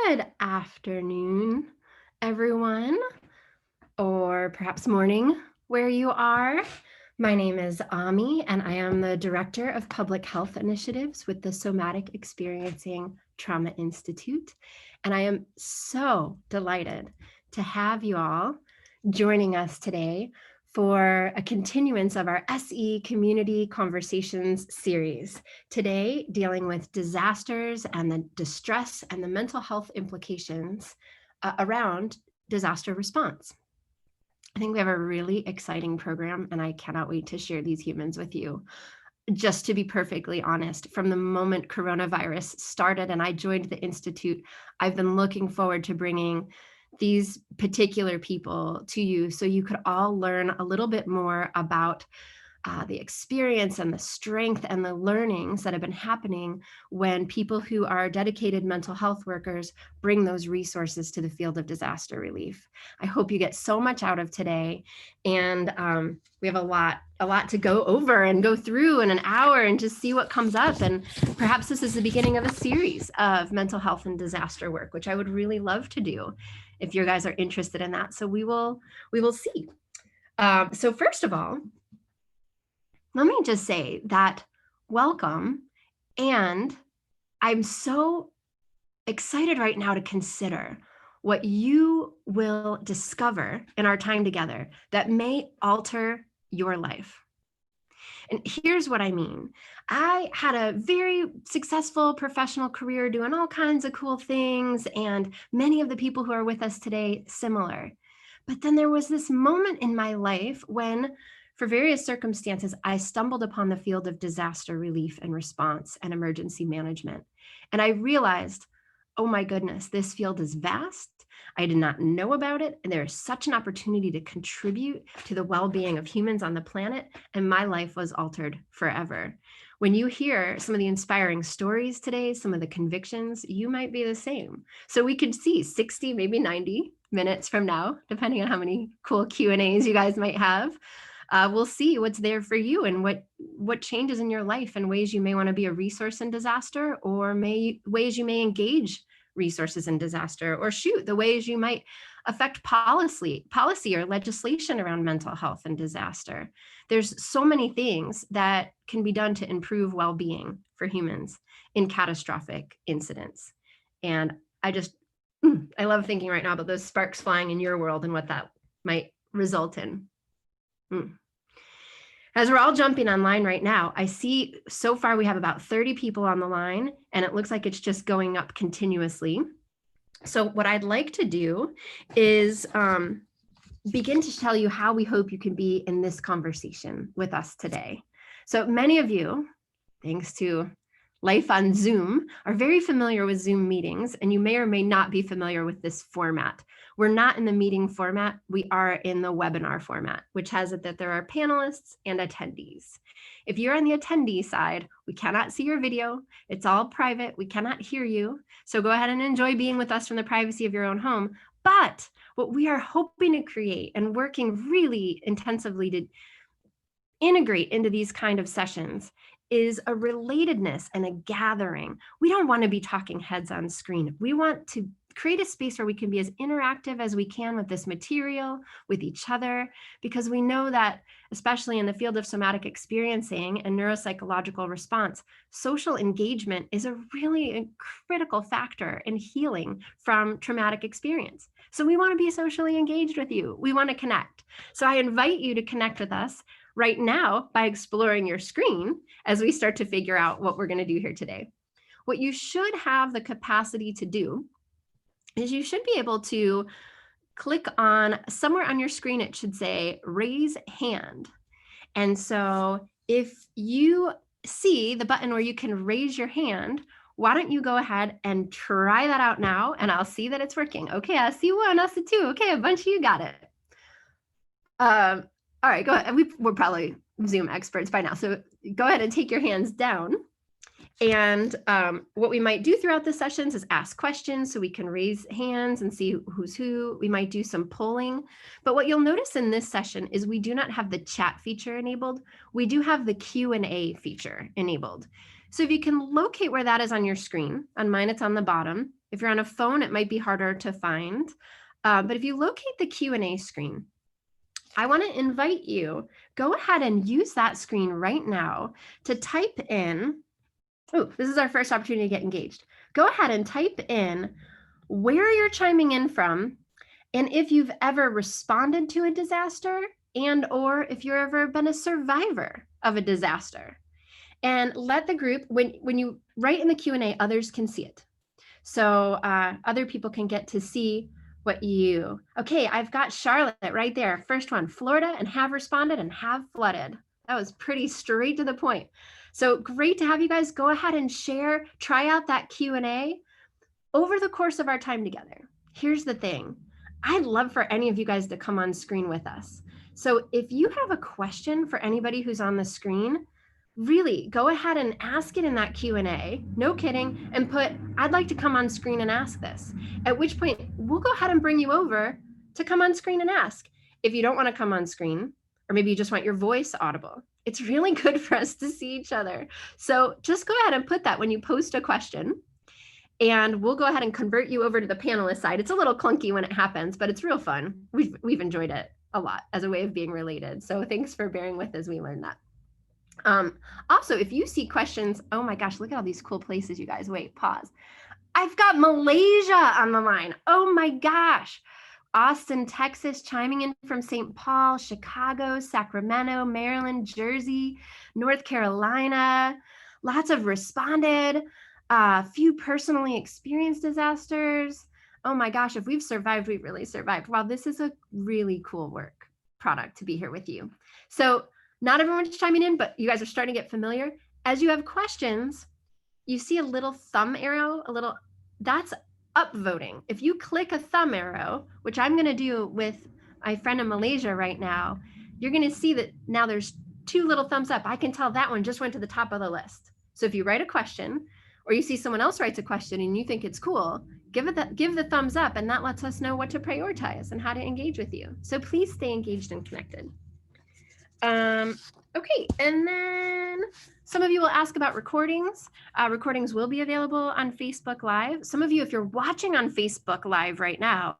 Good afternoon, everyone, or perhaps morning where you are. My name is Amie, and I am the Director of Public Health Initiatives with the Somatic Experiencing Trauma Institute. And I am so delighted to have you all joining us today for a continuance of our SE Community Conversations series. Today, dealing with disasters and the distress and the mental health implications around disaster response. I think we have a really exciting program, and I cannot wait to share these humans with you. Just to be perfectly honest, from the moment coronavirus started and I joined the Institute, I've been looking forward to bringing these particular people to you so you could all learn a little bit more about the experience and the strength and the learnings that have been happening when people who are dedicated mental health workers bring those resources to the field of disaster relief. I hope you get so much out of today, and we have a lot to go over and go through in an hour and just see what comes up. And perhaps this is the beginning of a series of mental health and disaster work, which I would really love to do if you guys are interested in that. So we will see. So first of all, let me just say that welcome, and I'm so excited right now to consider what you will discover in our time together that may alter your life. And here's what I mean. I had a very successful professional career doing all kinds of cool things, and many of the people who are with us today, similar. But then there was this moment in my life when, for various circumstances, I stumbled upon the field of disaster relief and response and emergency management. And I realized, oh my goodness, this field is vast. I did not know about it. And there is such an opportunity to contribute to the well-being of humans on the planet. And my life was altered forever. When you hear some of the inspiring stories today, some of the convictions, you might be the same. So we could see 60, maybe 90 minutes from now, depending on how many cool Q&As you guys might have. We'll see what's there for you and what changes in your life and ways you may want to be a resource in disaster, or ways you may engage resources in disaster, or the ways you might affect policy or legislation around mental health and disaster. There's so many things that can be done to improve well-being for humans in catastrophic incidents. And I love thinking right now about those sparks flying in your world and what that might result in. As we're all jumping online right now, I see so far we have about 30 people on the line, and it looks like it's just going up continuously. So what I'd like to do is begin to tell you how we hope you can be in this conversation with us today. So many of you, thanks to life on Zoom, are very familiar with Zoom meetings, and you may or may not be familiar with this format. We're not in the meeting format, we are in the webinar format, which has it that there are panelists and attendees. If you're on the attendee side, we cannot see your video, it's all private, we cannot hear you, so go ahead and enjoy being with us from the privacy of your own home. But what we are hoping to create and working really intensively to integrate into these kind of sessions is a relatedness and a gathering. We don't want to be talking heads on screen. We want to create a space where we can be as interactive as we can with this material, with each other, because we know that, especially in the field of somatic experiencing and neuropsychological response, social engagement is a really critical factor in healing from traumatic experience. So we want to be socially engaged with you. We want to connect. So I invite you to connect with us right now by exploring your screen as we start to figure out what we're going to do here today. What you should have the capacity to do is you should be able to click on somewhere on your screen. It should say raise hand. And so if you see the button where you can raise your hand, why don't you go ahead and try that out now, and I'll see that it's working. Okay, I see one, I see two. Okay, a bunch of you got it. All right, go ahead. We're probably Zoom experts by now, so go ahead and take your hands down. And what we might do throughout the sessions is ask questions so we can raise hands and see who's who. We might do some polling. But what you'll notice in this session is we do not have the chat feature enabled. We do have the Q&A feature enabled. So if you can locate where that is on your screen, on mine it's on the bottom. If you're on a phone, it might be harder to find. But if you locate the Q&A screen, I want to invite you, go ahead and use that screen right now to type in. Oh, this is our first opportunity to get engaged. Go ahead and type in where you're chiming in from, and if you've ever responded to a disaster, and or if you've ever been a survivor of a disaster. And let the group, when you write in the Q&A, others can see it. So other people can get to see what you, okay, I've got Charlotte right there. First one, Florida, and have responded and have flooded. That was pretty straight to the point. So great to have you guys go ahead and share, try out that Q&A over the course of our time together. Here's the thing. I'd love for any of you guys to come on screen with us. So if you have a question for anybody who's on the screen, really go ahead and ask it in that Q&A, no kidding, and put, I'd like to come on screen and ask this. At which point we'll go ahead and bring you over to come on screen and ask. If you don't want to come on screen, or maybe you just want your voice audible, it's really good for us to see each other. So just go ahead and put that when you post a question, and we'll go ahead and convert you over to the panelist side. It's a little clunky when it happens, but it's real fun. We've enjoyed it a lot as a way of being related. So thanks for bearing with as we learn that. Also, if you see questions, oh my gosh, look at all these cool places, you guys. Wait, pause. I've got Malaysia on the line. Oh my gosh. Austin, Texas, chiming in from St. Paul, Chicago, Sacramento, Maryland, Jersey, North Carolina. Lots of responded, few personally experienced disasters. Oh my gosh, if we've survived, we've really survived. Wow, this is a really cool product to be here with you. So not everyone's chiming in, but you guys are starting to get familiar. As you have questions, you see a little thumb arrow, that's upvoting. If you click a thumb arrow, which I'm going to do with my friend in Malaysia right now, you're going to see that now there's 2 little thumbs up. I can tell that one just went to the top of the list. So if you write a question, or you see someone else writes a question and you think it's cool, give the thumbs up, and that lets us know what to prioritize and how to engage with you. So please stay engaged and connected. Okay, and then some of you will ask about recordings. Recordings will be available on Facebook Live. Some of you, if you're watching on Facebook Live right now,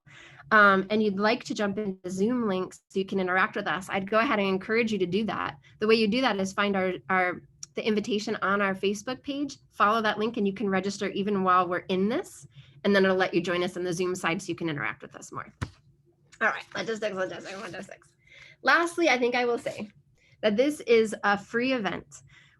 and you'd like to jump into Zoom links so you can interact with us, I'd go ahead and encourage you to do that. The way you do that is find the invitation on our Facebook page, follow that link, and you can register even while we're in this, and then it'll let you join us in the Zoom side so you can interact with us more. All right, logistics. Lastly, I think I will say that this is a free event.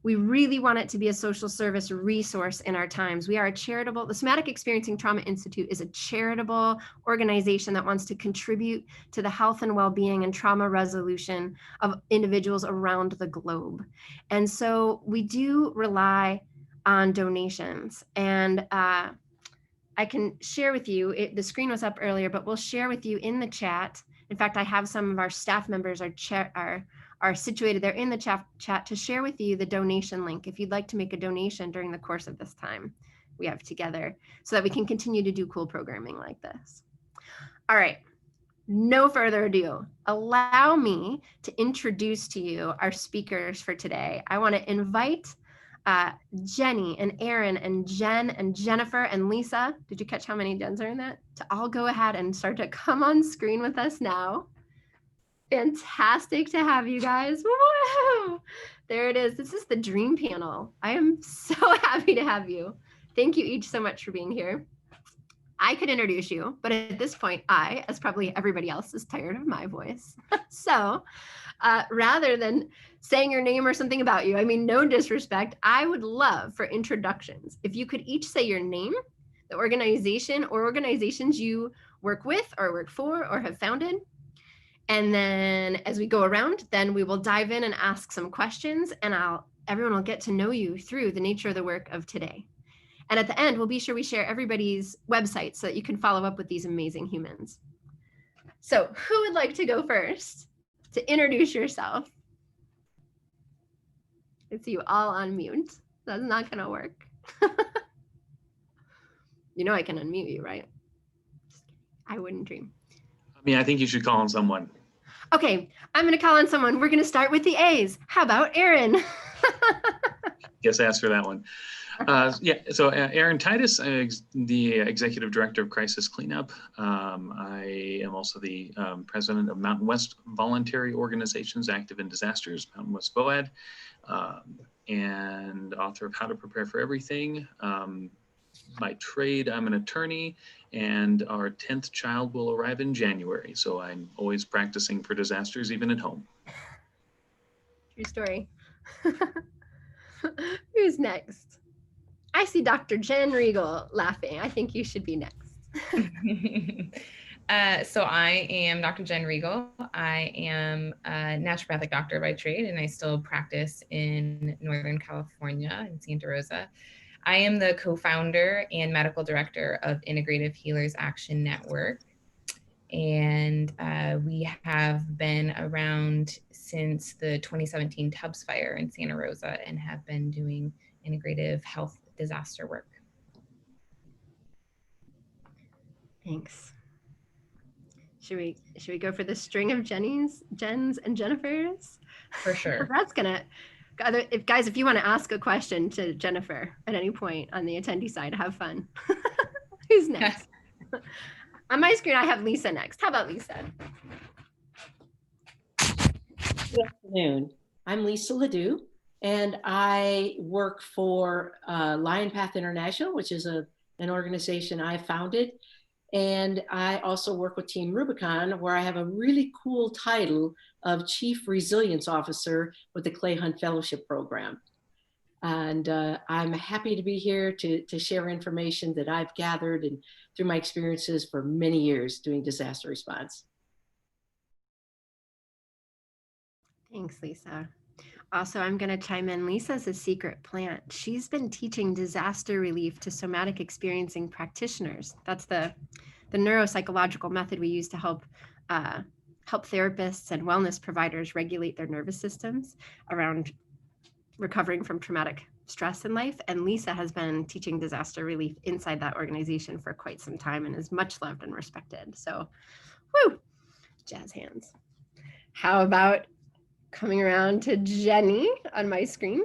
We really want it to be a social service resource in our times. We are the Somatic Experiencing Trauma Institute is a charitable organization that wants to contribute to the health and well-being and trauma resolution of individuals around the globe. And so we do rely on donations. And I can share with you, the screen was up earlier, but we'll share with you in the chat. In fact, I have some of our staff members are situated there in the chat to share with you the donation link if you'd like to make a donation during the course of this time we have together so that we can continue to do cool programming like this. All right, no further ado. Allow me to introduce to you our speakers for today. I want to invite Jenny and Aaron and Jen and Jennifer and Lisa. Did you catch how many Jens are in that? To all go ahead and start to come on screen with us now. Fantastic to have you guys. Woo! There it is. This is the dream panel. I am so happy to have you. Thank you each so much for being here. I could introduce you, but at this point, I, as probably everybody else, is tired of my voice. So rather than saying your name or something about you, I mean, no disrespect, I would love for introductions. If you could each say your name, the organization or organizations you work with or work for or have founded. And then as we go around, then we will dive in and ask some questions, and everyone will get to know you through the nature of the work of today. And at the end, we'll be sure we share everybody's website so that you can follow up with these amazing humans. So who would like to go first to introduce yourself? It's you all on mute. That's not gonna work. You know I can unmute you, right? I wouldn't dream. I mean, I think you should call on someone. Okay, I'm gonna call on someone. We're gonna start with the A's. How about Aaron? Guess I asked for that one. Yeah, so Aaron Titus, the Executive Director of Crisis Cleanup. I am also the President of Mountain West Voluntary Organizations Active in Disasters, Mountain West VOAD, and author of How to Prepare for Everything. By trade, I'm an attorney, and our 10th child will arrive in January. So I'm always practicing for disasters, even at home. True story. Who's next? I see Dr. Jen Regal laughing. I think you should be next. So I am Dr. Jen Regal. I am a naturopathic doctor by trade, and I still practice in Northern California in Santa Rosa. I am the co-founder and medical director of Integrative Healers Action Network. And we have been around since the 2017 Tubbs fire in Santa Rosa and have been doing integrative health disaster work. Thanks. Should we go for the string of Jens, and Jennifers? For sure. That's gonna, if you want to ask a question to Jennifer at any point on the attendee side, have fun. Who's next? On my screen, I have Lisa next. How about Lisa? Good afternoon. I'm Lisa LaDue, and I work for LionPath International, which is an organization I founded. And I also work with Team Rubicon, where I have a really cool title of Chief Resilience Officer with the Clay Hunt Fellowship Program. And I'm happy to be here to share information that I've gathered and through my experiences for many years doing disaster response. Thanks, Lisa. Also, I'm going to chime in. Lisa's a secret plant. She's been teaching disaster relief to somatic experiencing practitioners. That's the neuropsychological method we use to help therapists and wellness providers regulate their nervous systems around recovering from traumatic stress in life. And Lisa has been teaching disaster relief inside that organization for quite some time and is much loved and respected. So, woo, jazz hands. How about coming around to Jenny on my screen?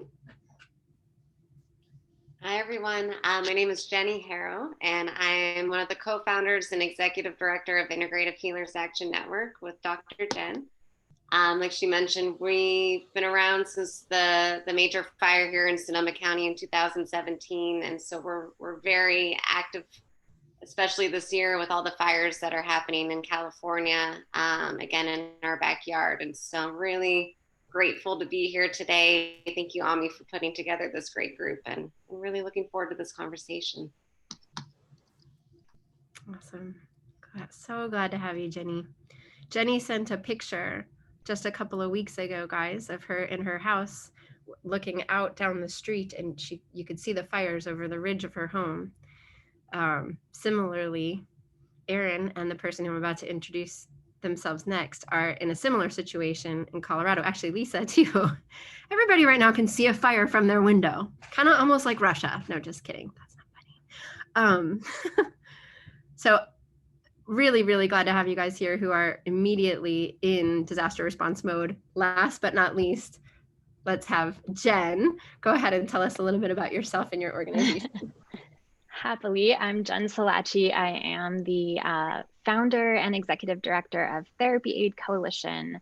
Hi, everyone. My name is Jenny Harrow, and I am one of the co-founders and executive director of Integrative Healers Action Network with Dr. Jen. Like she mentioned, we've been around since the major fire here in Sonoma County in 2017. And so we're very active, especially this year with all the fires that are happening in California, again, in our backyard. And so I'm really grateful to be here today. Thank you, Amie, for putting together this great group. And I'm really looking forward to this conversation. Awesome. So glad to have you, Jenny. Jenny sent a picture just a couple of weeks ago, guys, of her in her house looking out down the street, and you could see the fires over the ridge of her home. Similarly, Aaron and the person who I'm about to introduce themselves next are in a similar situation in Colorado. Actually, Lisa too. Everybody right now can see a fire from their window, kind of almost like Russia. No, just kidding. That's not funny. So really, really glad to have you guys here who are immediately in disaster response mode. Last but not least, let's have Jen go ahead and tell us a little bit about yourself and your organization. Happily, I'm Jen Solachi. I am the founder and executive director of Therapy Aid Coalition.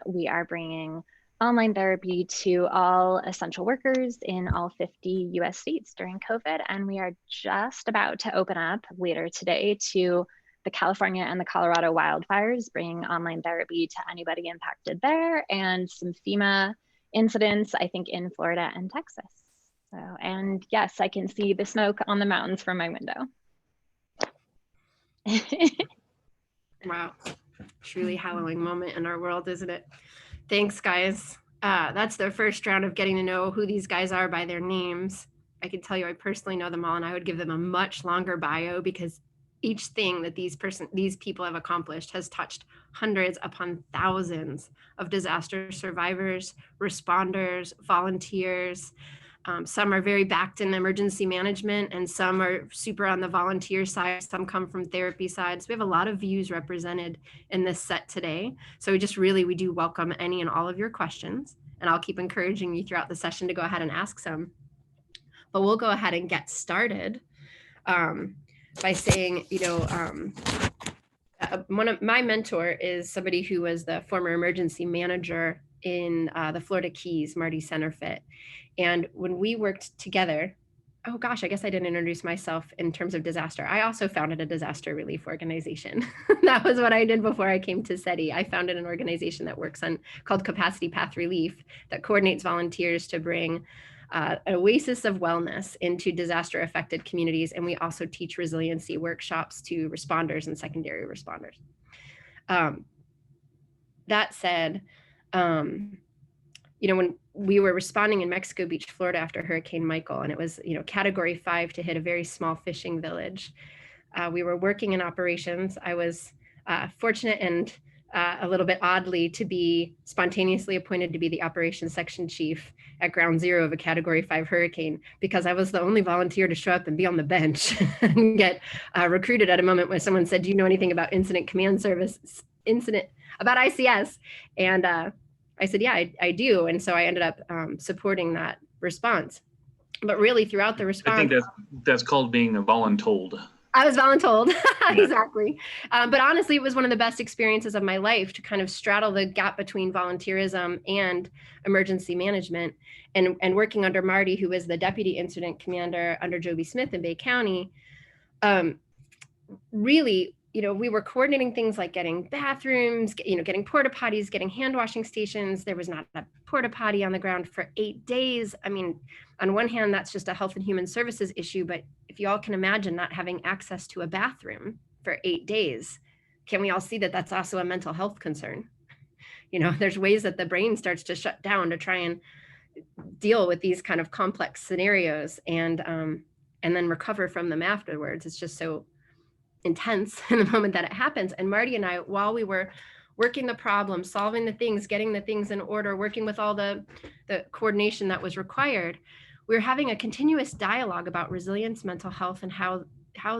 We are bringing online therapy to all essential workers in all 50 US states during COVID. And we are just about to open up later today to the California and the Colorado wildfires, bringing online therapy to anybody impacted there, and some FEMA incidents, I think, in Florida and Texas. So, and yes, I can see the smoke on the mountains from my window. Wow, truly hallowing moment in our world, isn't it? Thanks, guys. That's the first round of getting to know who these guys are by their names. I can tell you I personally know them all, and I would give them a much longer bio, because each thing that these people have accomplished has touched hundreds upon thousands of disaster survivors, responders, volunteers. Some are very backed in emergency management, and some are super on the volunteer side. Some come from therapy sides. We have a lot of views represented in this set today. So we do welcome any and all of your questions, and I'll keep encouraging you throughout the session to go ahead and ask some. But we'll go ahead and get started by saying, one of my mentor is somebody who was the former emergency manager in the Florida Keys, Marty Centerfit. And when we worked together, oh gosh, I guess I didn't introduce myself in terms of disaster. I also founded a disaster relief organization. That was what I did before I came to SETI. I founded an organization that works on called Capacity Path Relief, that coordinates volunteers to bring an oasis of wellness into disaster affected communities. And we also teach resiliency workshops to responders and secondary responders. That said, when we were responding in Mexico Beach, Florida after Hurricane Michael, and it was, category 5 to hit a very small fishing village. We were working in operations. I was fortunate and a little bit oddly to be spontaneously appointed to be the operations section chief at ground zero of a category 5 hurricane, because I was the only volunteer to show up and be on the bench and get recruited at a moment when someone said, do you know anything about incident command service, about ICS? And I said, yeah, I do. And so I ended up supporting that response. But really throughout the response— I think that's called being voluntold. I was voluntold, exactly. But honestly, it was one of the best experiences of my life to kind of straddle the gap between volunteerism and emergency management. And working under Marty, who was the deputy incident commander under Joby Smith in Bay County, really, we were coordinating things like getting bathrooms, getting porta potties, getting hand washing stations. There was not a porta potty on the ground for 8 days. I mean, on one hand, that's just a health and human services issue, but if you all can imagine not having access to a bathroom for 8 days, can we all see that that's also a mental health concern? There's ways that the brain starts to shut down to try and deal with these kind of complex scenarios and then recover from them afterwards. It's just so intense in the moment that it happens. And Marty and I, while we were working the problem, solving the things, getting the things in order, working with all the coordination that was required, we were having a continuous dialogue about resilience, mental health, and how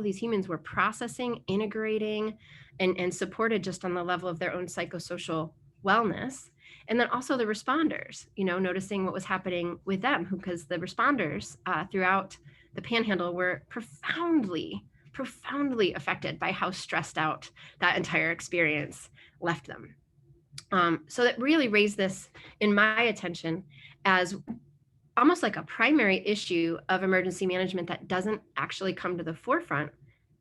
these humans were processing, integrating, and supported just on the level of their own psychosocial wellness. And then also the responders, noticing what was happening with them, because the responders throughout the Panhandle were profoundly affected by how stressed out that entire experience left them. So that really raised this in my attention as almost like a primary issue of emergency management that doesn't actually come to the forefront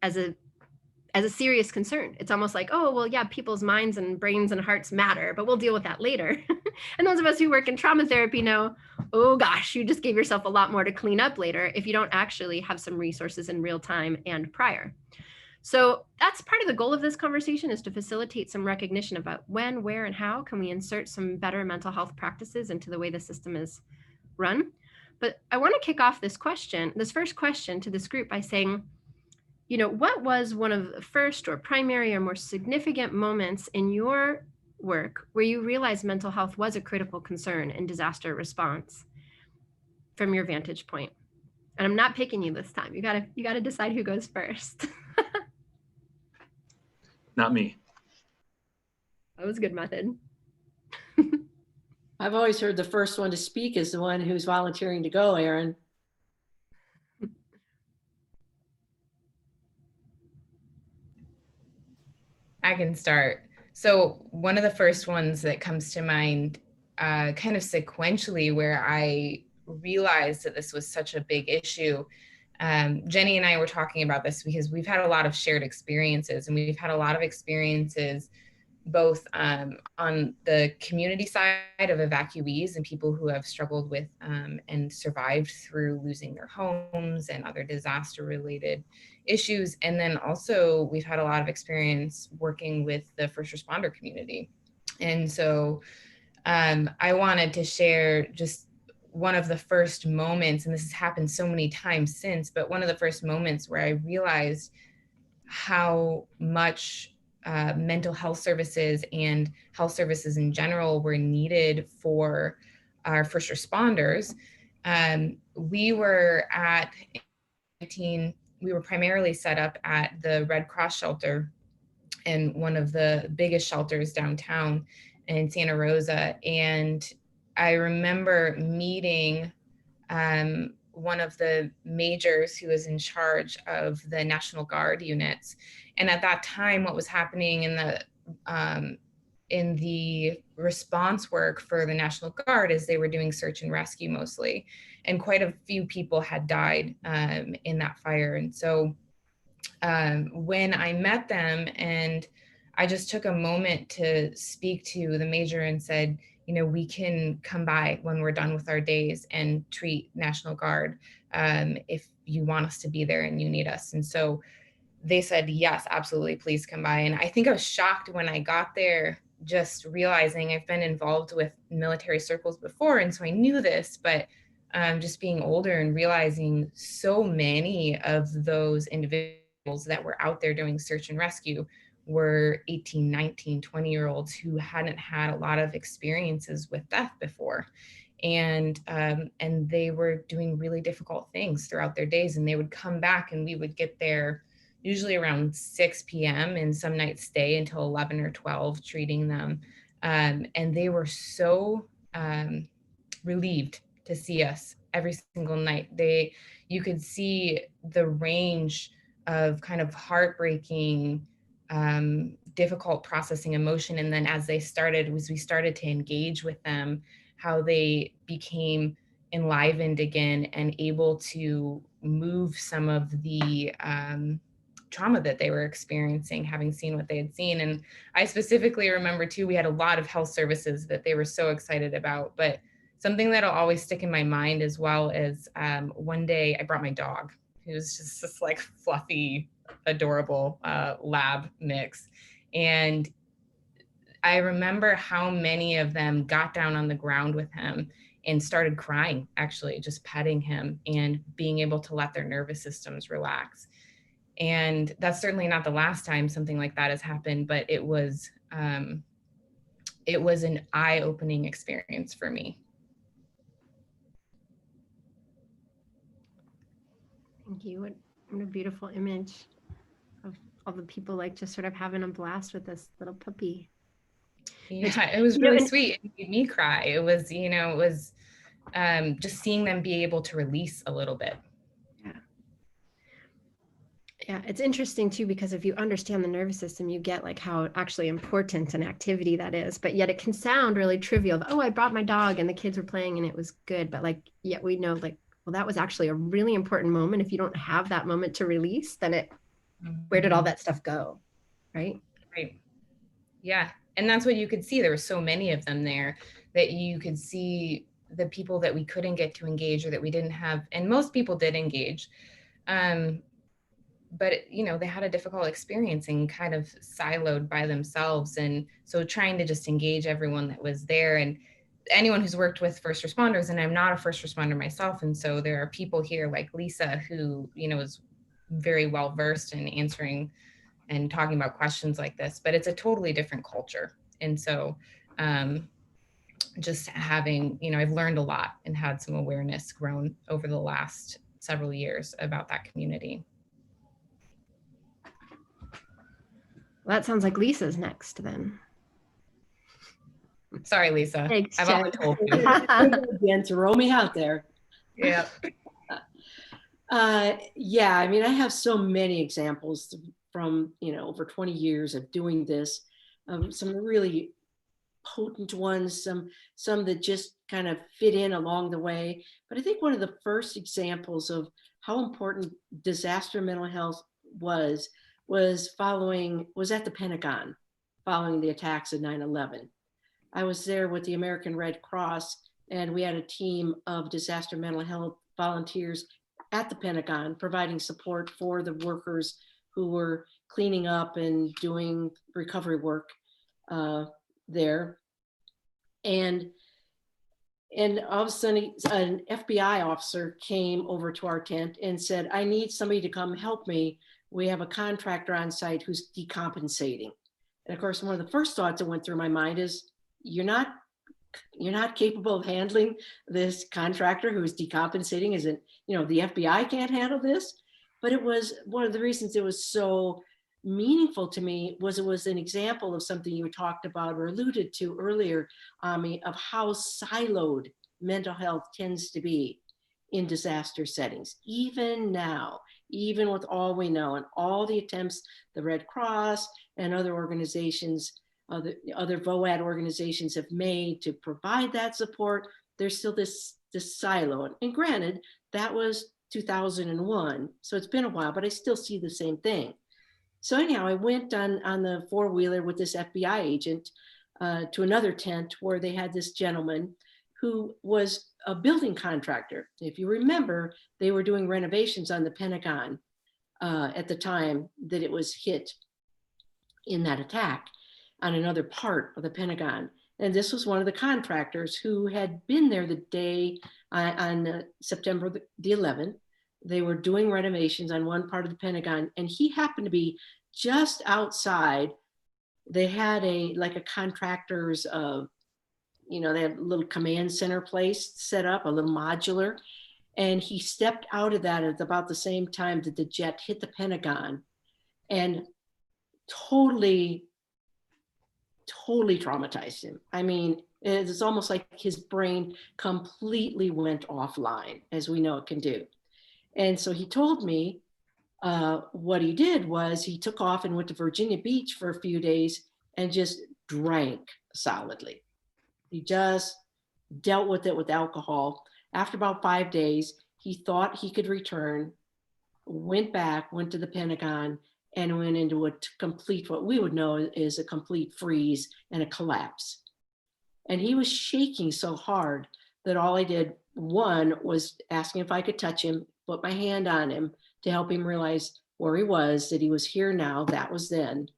as a serious concern. It's almost like, oh, well, yeah, people's minds and brains and hearts matter, but we'll deal with that later. And those of us who work in trauma therapy know, oh gosh, you just gave yourself a lot more to clean up later if you don't actually have some resources in real time and prior. So that's part of the goal of this conversation, is to facilitate some recognition about when, where, and how can we insert some better mental health practices into the way the system is run. But I want to kick off this first question to this group by saying, what was one of the first or primary or more significant moments in your work where you realized mental health was a critical concern in disaster response from your vantage point? And I'm not picking you this time. You gotta decide who goes first. Not me. That was a good method. I've always heard the first one to speak is the one who's volunteering to go, Erin. I can start. So one of the first ones that comes to mind kind of sequentially where I realized that this was such a big issue. Jenny and I were talking about this because we've had a lot of shared experiences, and we've had a lot of experiences both on the community side of evacuees and people who have struggled with and survived through losing their homes and other disaster related issues. And then also we've had a lot of experience working with the first responder community. And so I wanted to share just one of the first moments, and this has happened so many times since, but one of the first moments where I realized how much mental health services and health services in general were needed for our first responders. We were primarily set up at the Red Cross shelter, and one of the biggest shelters downtown in Santa Rosa. And I remember meeting one of the majors who was in charge of the National Guard units. And at that time, what was happening in the response work for the National Guard is they were doing search and rescue mostly. And quite a few people had died in that fire. And so when I met them, and I just took a moment to speak to the major and said, you know, we can come by when we're done with our days and treat National Guard if you want us to be there and you need us. And so they said, yes, absolutely, please come by. And I think I was shocked when I got there, just realizing I've been involved with military circles before, and so I knew this, but just being older and realizing so many of those individuals that were out there doing search and rescue were 18, 19, 20-year-olds who hadn't had a lot of experiences with death before. And they were doing really difficult things throughout their days. And they would come back, and we would get there usually around 6 p.m. and some nights stay until 11 or 12 treating them. And they were so relieved to see us every single night. You could see the range of kind of heartbreaking, difficult processing emotion. And then as we started to engage with them, how they became enlivened again and able to move some of the trauma that they were experiencing, having seen what they had seen. And I specifically remember too, we had a lot of health services that they were so excited about, but something that'll always stick in my mind as well is one day I brought my dog, who was just this like fluffy, adorable lab mix. And I remember how many of them got down on the ground with him and started crying, actually, just petting him and being able to let their nervous systems relax. And that's certainly not the last time something like that has happened, but it was an eye-opening experience for me. Thank you. What a beautiful image of all the people like just sort of having a blast with this little puppy. Yeah, it was really sweet. It made me cry. It was, just seeing them be able to release a little bit. Yeah, it's interesting too, because if you understand the nervous system, you get like how actually important an activity that is, but yet it can sound really trivial. Oh, I brought my dog and the kids were playing and it was good. But like, yet we know like, well, that was actually a really important moment. If you don't have that moment to release, then where did all that stuff go? Right. Right. Yeah. And that's what you could see. There were so many of them there that you could see the people that we couldn't get to engage or that we didn't have. And most people did engage. But they had a difficult experience and kind of siloed by themselves. And so trying to just engage everyone that was there, and anyone who's worked with first responders, and I'm not a first responder myself. And so there are people here like Lisa, who, is very well versed in answering and talking about questions like this, but it's a totally different culture. And so just having, I've learned a lot and had some awareness grown over the last several years about that community. Well, that sounds like Lisa's next then. Sorry, Lisa. Thanks, I've Jen. always told you. Again, throw me out there. Yeah. Yeah, I mean, I have so many examples from, over 20 years of doing this. Some really potent ones, some that just kind of fit in along the way. But I think one of the first examples of how important disaster mental health was at the Pentagon following the attacks of 9/11. I was there with the American Red Cross, and we had a team of disaster mental health volunteers at the Pentagon providing support for the workers who were cleaning up and doing recovery work there. And all of a sudden, an FBI officer came over to our tent and said, I need somebody to come help me. We have a contractor on site who's decompensating. And of course, one of the first thoughts that went through my mind is, you're not capable of handling this contractor who is decompensating. Isn't, the FBI can't handle this. But it was one of the reasons it was so meaningful to me was it was an example of something you talked about or alluded to earlier, Amie, of how siloed mental health tends to be in disaster settings. Even now, even with all we know and all the attempts, the Red Cross and other organizations, other VOAD organizations have made to provide that support, there's still this silo. And granted, that was 2001, so it's been a while, but I still see the same thing. So anyhow, I went on the four-wheeler with this FBI agent to another tent where they had this gentleman who was a building contractor. If you remember, they were doing renovations on the Pentagon at the time that it was hit in that attack on another part of the Pentagon. And this was one of the contractors who had been there the day on September the 11th. They were doing renovations on one part of the Pentagon, and he happened to be just outside. They had a contractor's, they had a little command center place set up, a little modular. And he stepped out of that at about the same time that the jet hit the Pentagon, and totally traumatized him. I mean, it's almost like his brain completely went offline, as we know it can do. And so he told me what he did was he took off and went to Virginia Beach for a few days and just drank solidly. He just dealt with it with alcohol. After about 5 days, he thought he could return, went to the Pentagon, and went into a complete, what we would know is a complete freeze and a collapse. And he was shaking so hard that all I did, one, was asking if I could touch him, put my hand on him to help him realize where he was, that he was here now, that was then,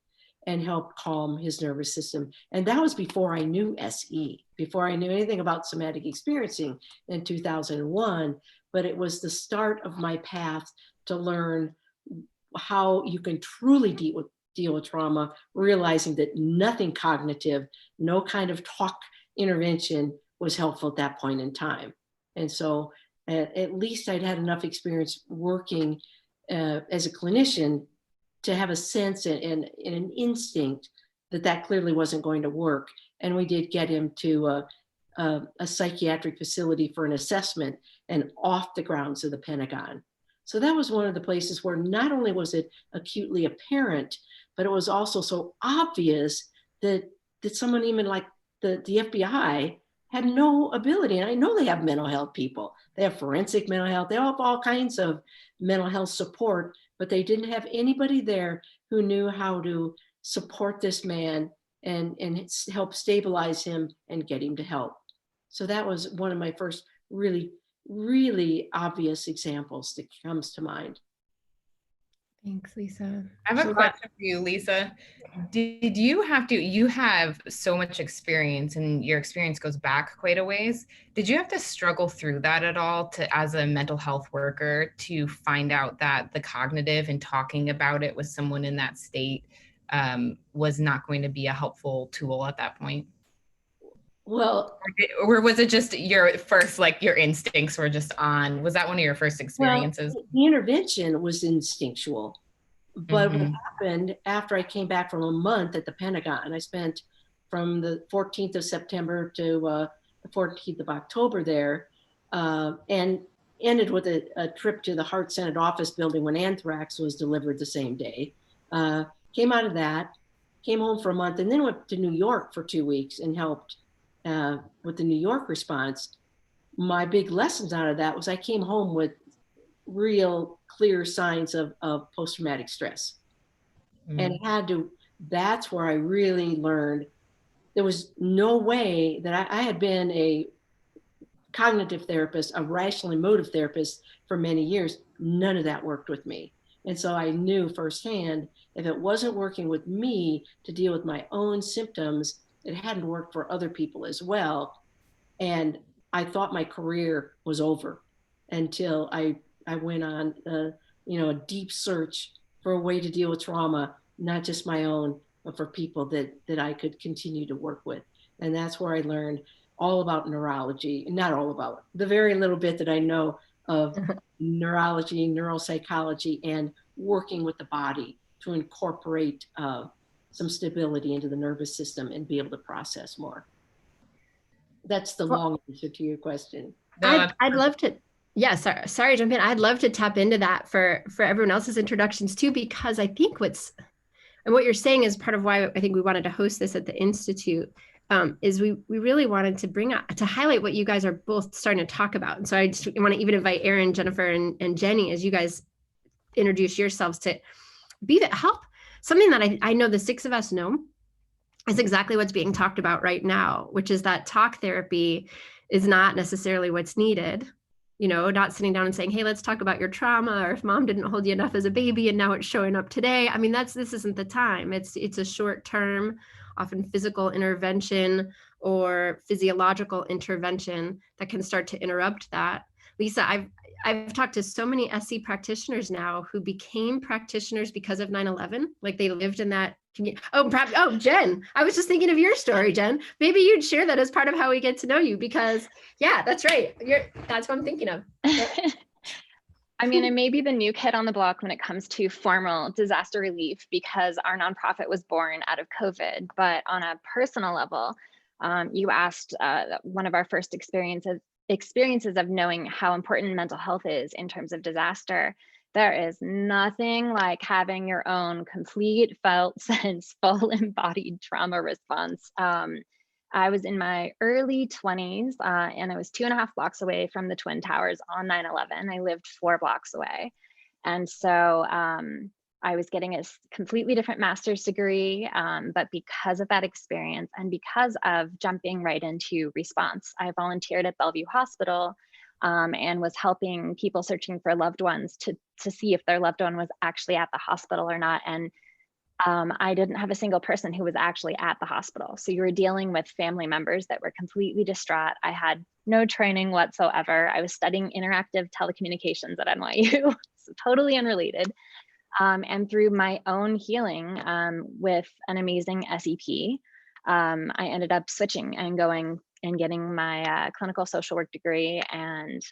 and help calm his nervous system. And that was before I knew SE, before I knew anything about somatic experiencing in 2001, but it was the start of my path to learn how you can truly deal with trauma, realizing that nothing cognitive, no kind of talk intervention was helpful at that point in time. And so at least I'd had enough experience working as a clinician to have a sense and an instinct that clearly wasn't going to work. And we did get him to a psychiatric facility for an assessment and off the grounds of the Pentagon. So that was one of the places where not only was it acutely apparent, but it was also so obvious that someone even like the FBI had no ability. And I know they have mental health people. They have forensic mental health. They have all kinds of mental health support, but they didn't have anybody there who knew how to support this man and help stabilize him and get him to help. So that was one of my first really, really obvious examples that comes to mind. Thanks, Lisa. I have a question for you, Lisa. Did you have so much experience, and your experience goes back quite a ways. Did you have to struggle through that at all as a mental health worker to find out that the cognitive and talking about it with someone in that state was not going to be a helpful tool at that point? Well, or was it just your first, your instincts were just on? Was that one of your first experiences? Well, the intervention was instinctual, but what happened after I came back from a month at the Pentagon, I spent from the 14th of September to the 14th of October there, and ended with a trip to the Heart Senate office building when anthrax was delivered the same day. Came out of that, came home for a month, and then went to New York for 2 weeks and helped with the New York response. My big lessons out of that was I came home with real clear signs of post-traumatic stress. And that's where I really learned there was no way that I had been a cognitive therapist, a rational emotive therapist for many years. None of that worked with me. And so I knew firsthand, if it wasn't working with me to deal with my own symptoms, it hadn't worked for other people as well. And I thought my career was over until I went on a deep search for a way to deal with trauma, not just my own, but for people that I could continue to work with. And that's where I learned all about neurology, not all about, the very little bit that I know of neurology, neuropsychology, and working with the body to incorporate some stability into the nervous system and be able to process more. That's the long answer to your question. I'd love to, yeah, sorry to jump in. I'd love to tap into that for everyone else's introductions too, because I think what you're saying is part of why I think we wanted to host this at the Institute, is we really wanted to bring up, to highlight what you guys are both starting to talk about. And so I just want to even invite Erin, Jennifer, and Jenny, as you guys introduce yourselves, to be that help. Something that I know the six of us know is exactly what's being talked about right now, which is that talk therapy is not necessarily what's needed. Not sitting down and saying, hey, let's talk about your trauma, or if mom didn't hold you enough as a baby and now it's showing up today. I mean, this isn't the time. It's a short term, often physical intervention or physiological intervention that can start to interrupt that. Lisa, I've talked to so many SE practitioners now who became practitioners because of 9/11. Like they lived in that community. Oh, Jen, I was just thinking of your story, Jen. Maybe you'd share that as part of how we get to know you, because yeah, that's right. That's what I'm thinking of. I mean, it may be the new kid on the block when it comes to formal disaster relief, because our nonprofit was born out of COVID. But on a personal level, you asked one of our first experiences of knowing how important mental health is in terms of disaster. There is nothing like having your own complete felt sense, full embodied trauma response. I was in my early 20s and I was 2.5 blocks away from the Twin Towers on 9/11. I lived 4 blocks away. And so I was getting a completely different master's degree, but because of that experience and because of jumping right into response, I volunteered at Bellevue Hospital and was helping people searching for loved ones to see if their loved one was actually at the hospital or not. And I didn't have a single person who was actually at the hospital. So you were dealing with family members that were completely distraught. I had no training whatsoever. I was studying interactive telecommunications at NYU, so totally unrelated. And through my own healing with an amazing SEP, I ended up switching and going and getting my clinical social work degree. And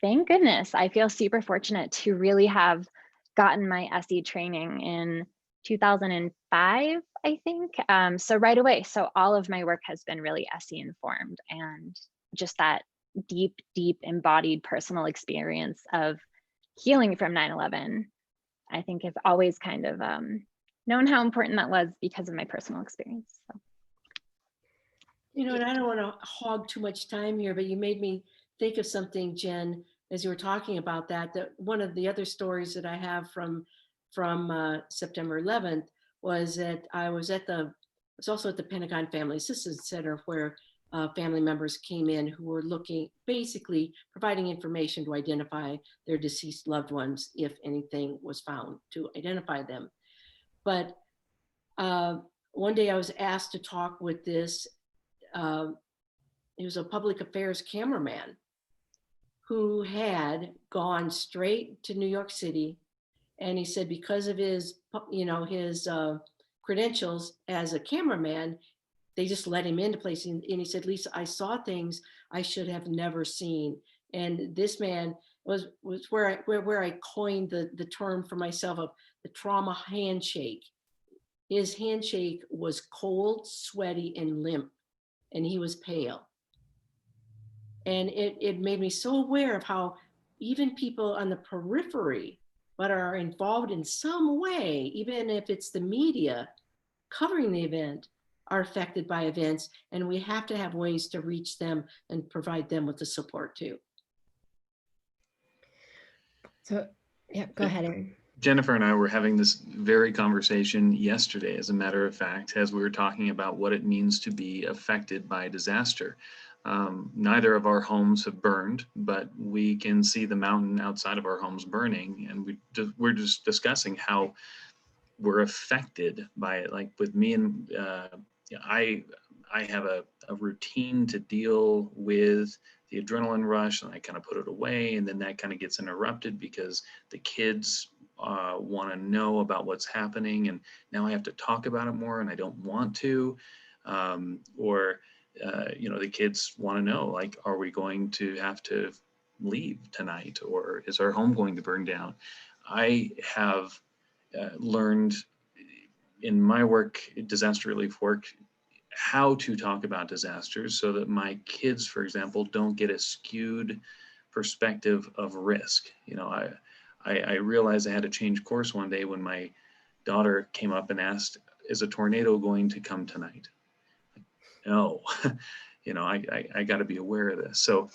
thank goodness, I feel super fortunate to really have gotten my SE training in 2005, I think. So right away, so all of my work has been really SE informed, and just that deep, deep embodied personal experience of healing from 9/11. I think I've always kind of known how important that was because of my personal experience. So. And I don't want to hog too much time here, but you made me think of something, Jen, as you were talking about that one of the other stories that I have from September 11th was that I was also at the Pentagon Family Assistance Center, where family members came in who were basically providing information to identify their deceased loved ones if anything was found to identify them. But one day I was asked to talk with this, he was a public affairs cameraman who had gone straight to New York City. And he said, because of his credentials as a cameraman, they just let him into places. And he said, Lisa, I saw things I should have never seen. And this man was where I coined the term for myself of the trauma handshake. his handshake was cold, sweaty, and limp, and he was pale. And it made me so aware of how even people on the periphery, but are involved in some way, even if it's the media covering the event, are affected by events, and we have to have ways to reach them and provide them with the support too. So, yeah, go ahead, Erin. Jennifer and I were having this very conversation yesterday, as a matter of fact, as we were talking about what it means to be affected by disaster. Neither of our homes have burned, but we can see the mountain outside of our homes burning, and we're just discussing how we're affected by it. Like with me and I have a routine to deal with the adrenaline rush, and I kind of put it away, and then that kind of gets interrupted because the kids want to know about what's happening, and now I have to talk about it more, and I don't want to, you know, the kids want to know, like, are we going to have to leave tonight, or is our home going to burn down? I have learned in my work, disaster relief work, how to talk about disasters so that my kids, for example, don't get a skewed perspective of risk. You know, I realized I had to change course one day when my daughter came up and asked, is a tornado going to come tonight? No, you know, I got to be aware of this. So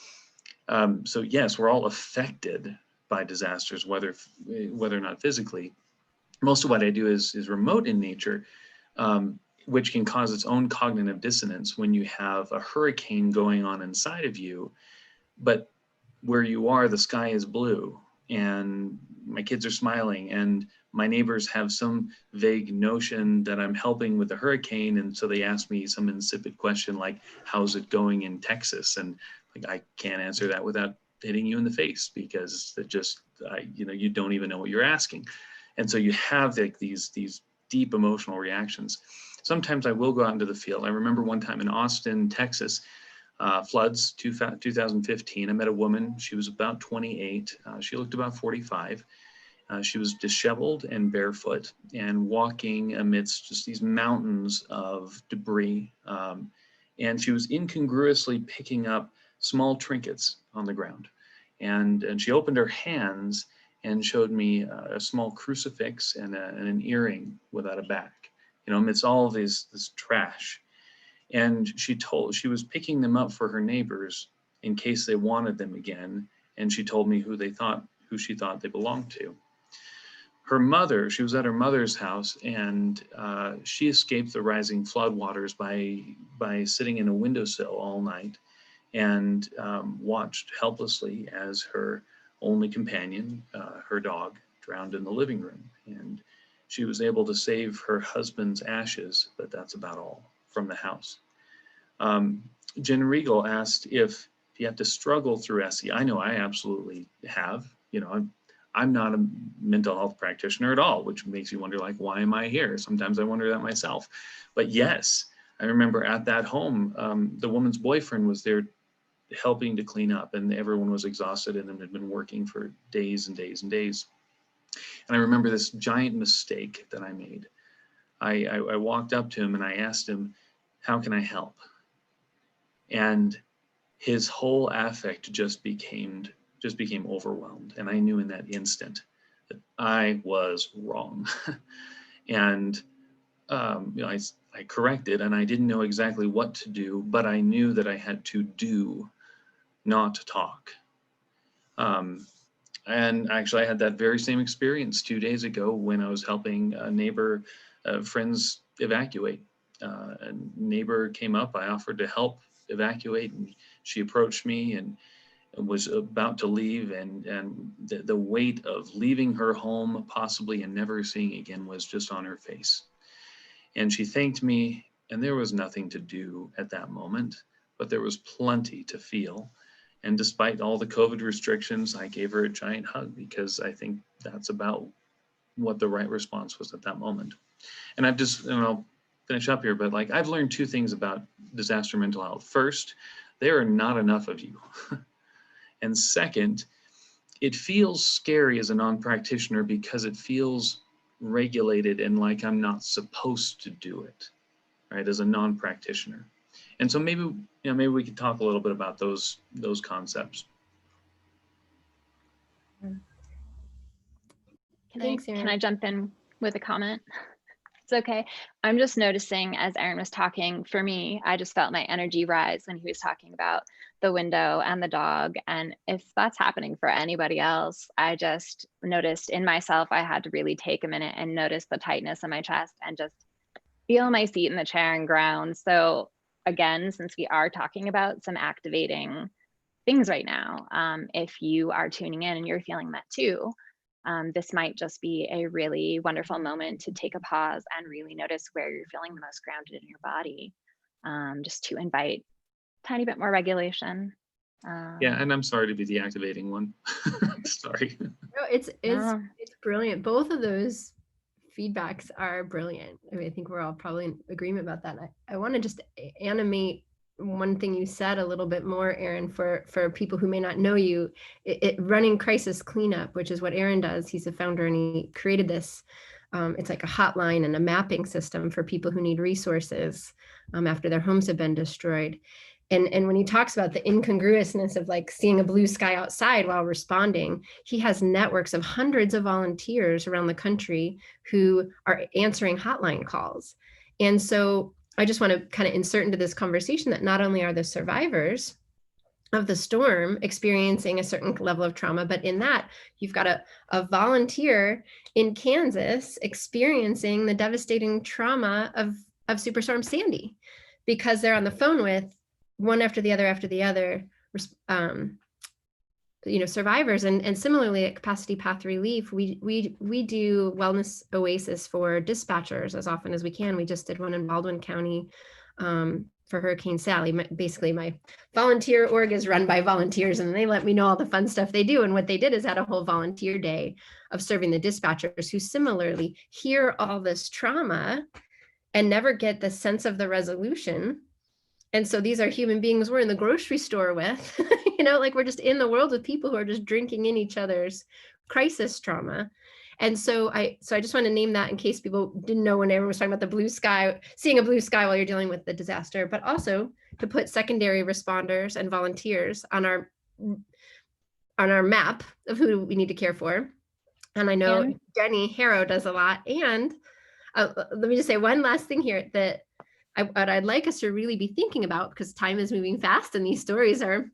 yes, we're all affected by disasters, whether or not physically. Most of what I do is remote in nature, which can cause its own cognitive dissonance when you have a hurricane going on inside of you, but where you are, the sky is blue, and my kids are smiling, and my neighbors have some vague notion that I'm helping with the hurricane, and so they ask me some insipid question like, how's it going in Texas? And like, I can't answer that without hitting you in the face, because it just, you know, you don't even know what you're asking. And so you have like these deep emotional reactions. Sometimes I will go out into the field. I remember one time in Austin, Texas, floods, 2015. I met a woman. She was about 28. She looked about 45. She was disheveled and barefoot and walking amidst just these mountains of debris. And she was incongruously picking up small trinkets on the ground. And she opened her hands and showed me a small crucifix and an earring without a back, you know, amidst all of this trash. And she was picking them up for her neighbors in case they wanted them again. And she told me who she thought they belonged to. Her mother, she was at her mother's house, and she escaped the rising floodwaters by sitting in a windowsill all night and watched helplessly as her only companion, her dog, drowned in the living room. And she was able to save her husband's ashes, but that's about all from the house. Jen Regal asked if you have to struggle through SE. I know I absolutely have. You know, I'm not a mental health practitioner at all, which makes you wonder, like, why am I here? Sometimes I wonder that myself. But yes, I remember at that home, the woman's boyfriend was there helping to clean up, and everyone was exhausted and had been working for days and days and days. And I remember this giant mistake that I made. I walked up to him and I asked him, how can I help? And his whole affect just became overwhelmed. And I knew in that instant that I was wrong. And you know, I corrected, and I didn't know exactly what to do, but I knew that I had to do, not talk. And actually, I had that very same experience 2 days ago when I was helping a neighbor, friends evacuate. A neighbor came up, I offered to help evacuate, and she approached me and was about to leave, and the weight of leaving her home possibly and never seeing again was just on her face. And she thanked me, and there was nothing to do at that moment, but there was plenty to feel. And despite all the COVID restrictions, I gave her a giant hug, because I think that's about what the right response was at that moment. And I'll finish up here, but like, I've learned two things about disaster mental health. First, there are not enough of you. And second, it feels scary as a non-practitioner because it feels regulated and like I'm not supposed to do it, right, as a non-practitioner. And so maybe, maybe we could talk a little bit about those concepts. Can I jump in with a comment? It's okay. I'm just noticing as Aaron was talking, for me, I just felt my energy rise when he was talking about the window and the dog. And if that's happening for anybody else, I just noticed in myself, I had to really take a minute and notice the tightness in my chest and just feel my seat in the chair and ground. So again, since we are talking about some activating things right now, if you are tuning in and you're feeling that too, this might just be a really wonderful moment to take a pause and really notice where you're feeling the most grounded in your body, just to invite a tiny bit more regulation. Yeah, and I'm sorry to be the activating one. Sorry. No, it's brilliant. Both of those feedbacks are brilliant. I mean, I think we're all probably in agreement about that. I want to just animate one thing you said a little bit more, Aaron, for people who may not know you. Running crisis cleanup, which is what Aaron does. He's a founder and he created this. It's like a hotline and a mapping system for people who need resources after their homes have been destroyed. And when he talks about the incongruousness of like seeing a blue sky outside while responding, he has networks of hundreds of volunteers around the country who are answering hotline calls. And so I just want to kind of insert into this conversation that not only are the survivors of the storm experiencing a certain level of trauma, but in that you've got a volunteer in Kansas experiencing the devastating trauma of Superstorm Sandy, because they're on the phone with one after the other, survivors. And similarly at Capacity Path Relief, we do wellness oasis for dispatchers as often as we can. We just did one in Baldwin County for Hurricane Sally. Basically, my volunteer org is run by volunteers, and they let me know all the fun stuff they do. And what they did is had a whole volunteer day of serving the dispatchers who similarly hear all this trauma and never get the sense of the resolution. And so these are human beings we're in the grocery store with, like we're just in the world with people who are just drinking in each other's crisis trauma. And so I just want to name that in case people didn't know when everyone was talking about the blue sky, seeing a blue sky while you're dealing with the disaster, but also to put secondary responders and volunteers on our map of who we need to care for. And I know Jenny Harrow does a lot. And let me just say one last thing here that what I'd like us to really be thinking about, because time is moving fast and these stories they're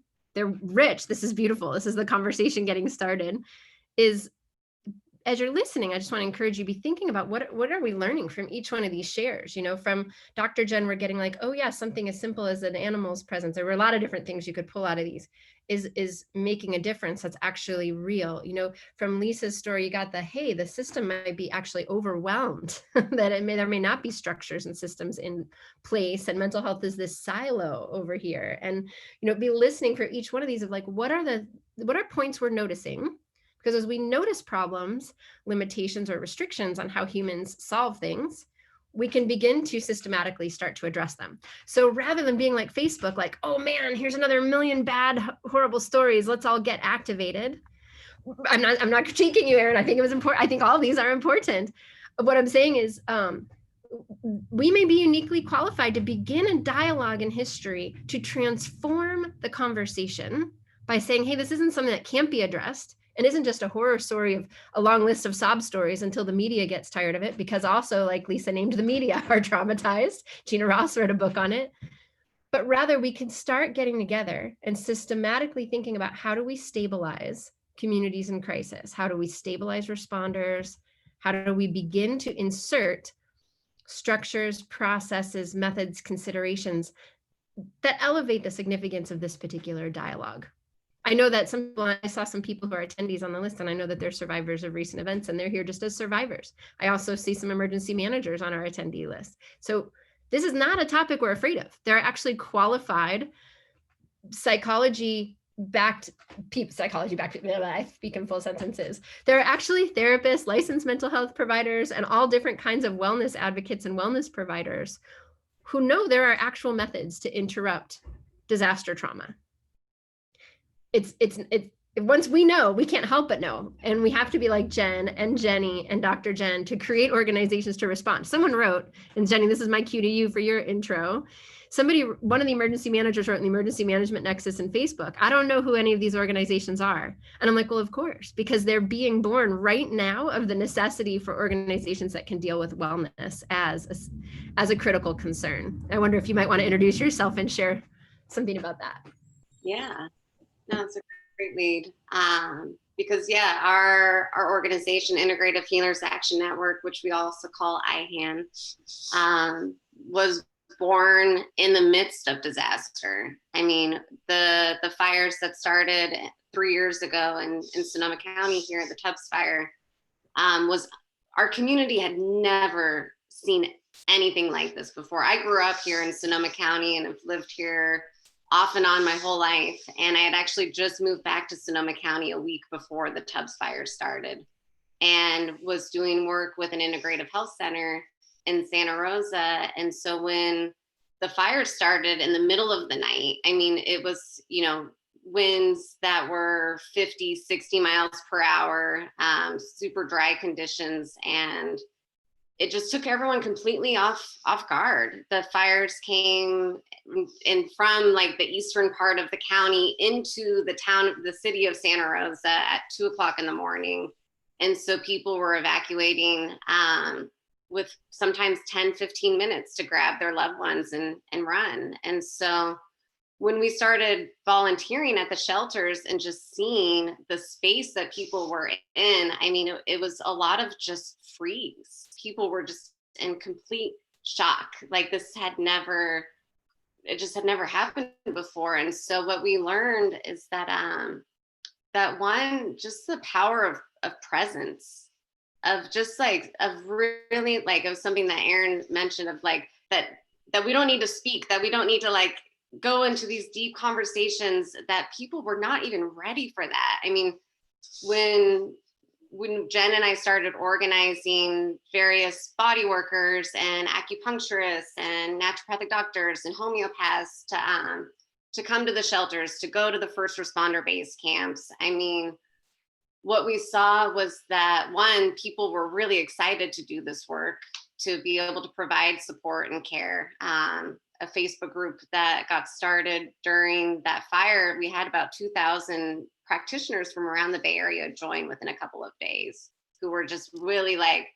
rich. This is beautiful. This is the conversation getting started. Is as you're listening, I just want to encourage you to be thinking about what are we learning from each one of these shares. From Dr. Jen, we're getting like, oh yeah, something as simple as an animal's presence. There were a lot of different things you could pull out of these. Is making a difference that's actually real. From Lisa's story, you got hey, the system might be actually overwhelmed, that there may not be structures and systems in place, and mental health is this silo over here. And be listening for each one of these of like, what are points we're noticing? Because as we notice problems, limitations, or restrictions on how humans solve things, we can begin to systematically start to address them. So rather than being like Facebook, like, oh man, here's another million bad, horrible stories, let's all get activated. I'm not critiquing you, Aaron. I think it was important. I think all of these are important. What I'm saying is we may be uniquely qualified to begin a dialogue in history to transform the conversation by saying, hey, this isn't something that can't be addressed. And isn't just a horror story of a long list of sob stories until the media gets tired of it, because also, like Lisa named, the media are traumatized. Gina Ross wrote a book on it. But rather, we can start getting together and systematically thinking about how do we stabilize communities in crisis? How do we stabilize responders? How do we begin to insert structures, processes, methods, considerations that elevate the significance of this particular dialogue? I know that I saw some people who are attendees on the list, and I know that they're survivors of recent events, and they're here just as survivors. I also see some emergency managers on our attendee list. So this is not a topic we're afraid of. There are actually qualified psychology-backed people, I speak in full sentences. There are actually therapists, licensed mental health providers, and all different kinds of wellness advocates and wellness providers who know there are actual methods to interrupt disaster trauma. once we know, we can't help but know. And we have to be like Jen and Jenny and Dr. Jen to create organizations to respond. Someone wrote, and Jenny, this is my cue to you for your intro. One of the emergency managers wrote in the Emergency Management Nexus in Facebook, I don't know who any of these organizations are. And I'm like, well, of course, because they're being born right now of the necessity for organizations that can deal with wellness as a critical concern. I wonder if you might want to introduce yourself and share something about that. Yeah, no, it's a great lead. Because yeah, our organization, Integrative Healers Action Network, which we also call IHAN, was born in the midst of disaster. I mean, the fires that started 3 years ago in Sonoma County here, the Tubbs fire, was, our community had never seen anything like this before. I grew up here in Sonoma County and have lived here off and on my whole life. And I had actually just moved back to Sonoma County a week before the Tubbs fire started, and was doing work with an integrative health center in Santa Rosa. And so when the fire started in the middle of the night, I mean, it was, winds that were 50, 60 miles per hour, super dry conditions. And it just took everyone completely off guard. The fires came in from like the eastern part of the county into the city of Santa Rosa at 2:00 in the morning. And so people were evacuating with sometimes 10, 15 minutes to grab their loved ones and run. And so when we started volunteering at the shelters and just seeing the space that people were in, I mean, it was a lot of just freeze. People were just in complete shock. Like it just had never happened before. And so what we learned is that one, just the power of presence, of just like, of really like, of something that Aaron mentioned of like, that we don't need to speak, that we don't need to like go into these deep conversations, that people were not even ready for that. I mean, when Jen and I started organizing various body workers and acupuncturists and naturopathic doctors and homeopaths to come to the shelters, to go to the first responder base camps, I mean, what we saw was that one, people were really excited to do this work, to be able to provide support and care. A Facebook group that got started during that fire, we had about 2,000 practitioners from around the Bay Area join within a couple of days, who were just really like,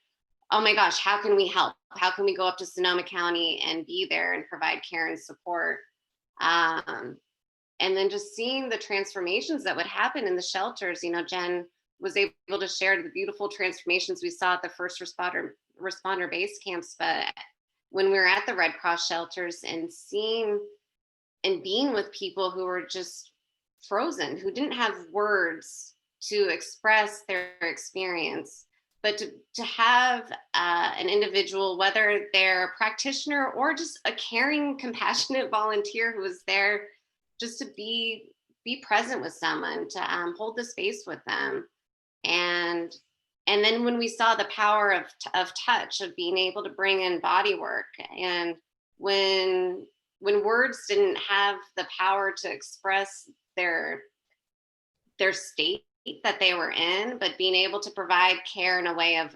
oh my gosh, how can we help? How can we go up to Sonoma County and be there and provide care and support? And then just seeing the transformations that would happen in the shelters. Jen was able to share the beautiful transformations we saw at the first responder base camps, but when we were at the Red Cross shelters and seeing and being with people who were just frozen, who didn't have words to express their experience, but to have an individual, whether they're a practitioner or just a caring, compassionate volunteer who was there just to be present with someone, to hold the space with them. And then when we saw the power of touch, of being able to bring in body work, and when words didn't have the power to express their state that they were in, but being able to provide care in a way of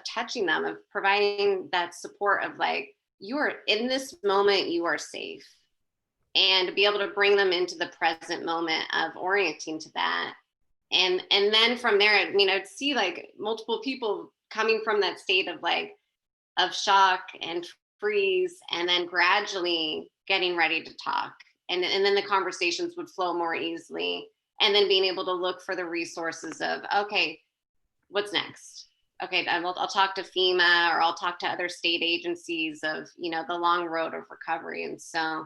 touching them, of providing that support of like, you are in this moment, you are safe. And to be able to bring them into the present moment of orienting to that. And then from there, I mean, I'd see like multiple people coming from that state of shock and freeze, and then gradually getting ready to talk. And then the conversations would flow more easily. And then being able to look for the resources of, okay, what's next? Okay, I'll talk to FEMA, or I'll talk to other state agencies of, the long road of recovery. And so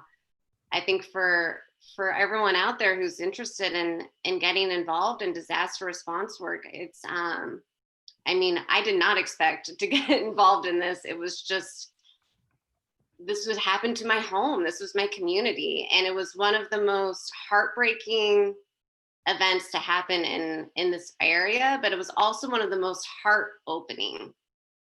I think for everyone out there who's interested in getting involved in disaster response work, it's, I mean, I did not expect to get involved in this. It was just, this would happen to my home. This was my community. And it was one of the most heartbreaking events to happen in this area, but it was also one of the most heart-opening.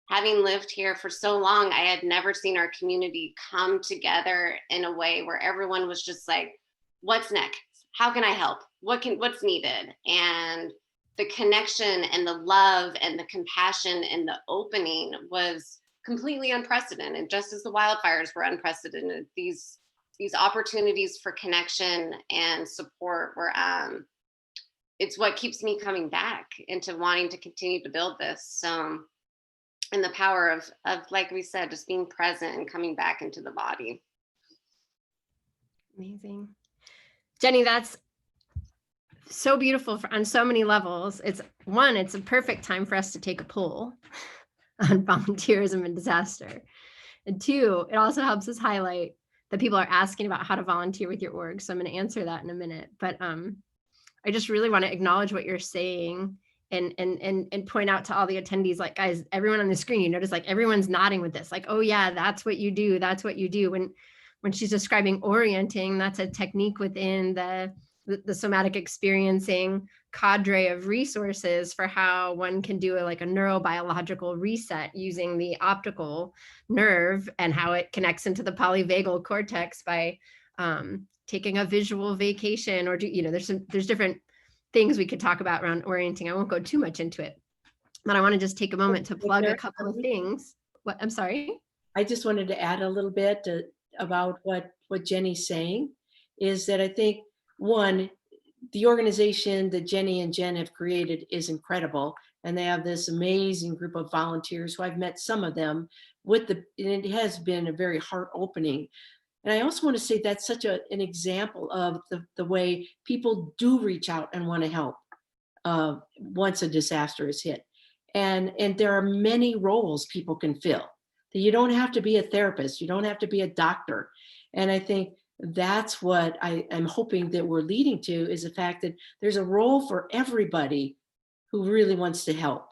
Having lived here for so long, I had never seen our community come together in a way where everyone was just like, what's next? how can I help? What's needed? And the connection and the love and the compassion and the opening was completely unprecedented, just as the wildfires were unprecedented. These opportunities for connection and support were it's what keeps me coming back into wanting to continue to build this. So, and the power of like we said, just being present and coming back into the body. Amazing. Jenny, that's so beautiful on so many levels. It's a perfect time for us to take a poll on volunteerism and disaster. And two, it also helps us highlight that people are asking about how to volunteer with your org. So I'm going to answer that in a minute. But I just really want to acknowledge what you're saying and point out to all the attendees, like, guys, everyone on the screen, you notice like everyone's nodding with this, like, oh yeah, that's what you do. That's what you do. When she's describing orienting, that's a technique within the somatic experiencing cadre of resources for how one can do a neurobiological reset using the optical nerve and how it connects into the polyvagal cortex by taking a visual vacation, or there's different things we could talk about around orienting. I won't go too much into it, but I want to just take a moment to plug a couple of things. What? I'm sorry. I just wanted to add a little bit about what Jenny's saying, is that I think, one, the organization that Jenny and Jen have created is incredible. And they have this amazing group of volunteers who I've met some of them and it has been a very heart opening. And I also want to say that's such an example of the way people do reach out and want to help once a disaster is hit. And there are many roles people can fill. You don't have to be a therapist. You don't have to be a doctor. And I think that's what I'm hoping that we're leading to, is the fact that there's a role for everybody who really wants to help.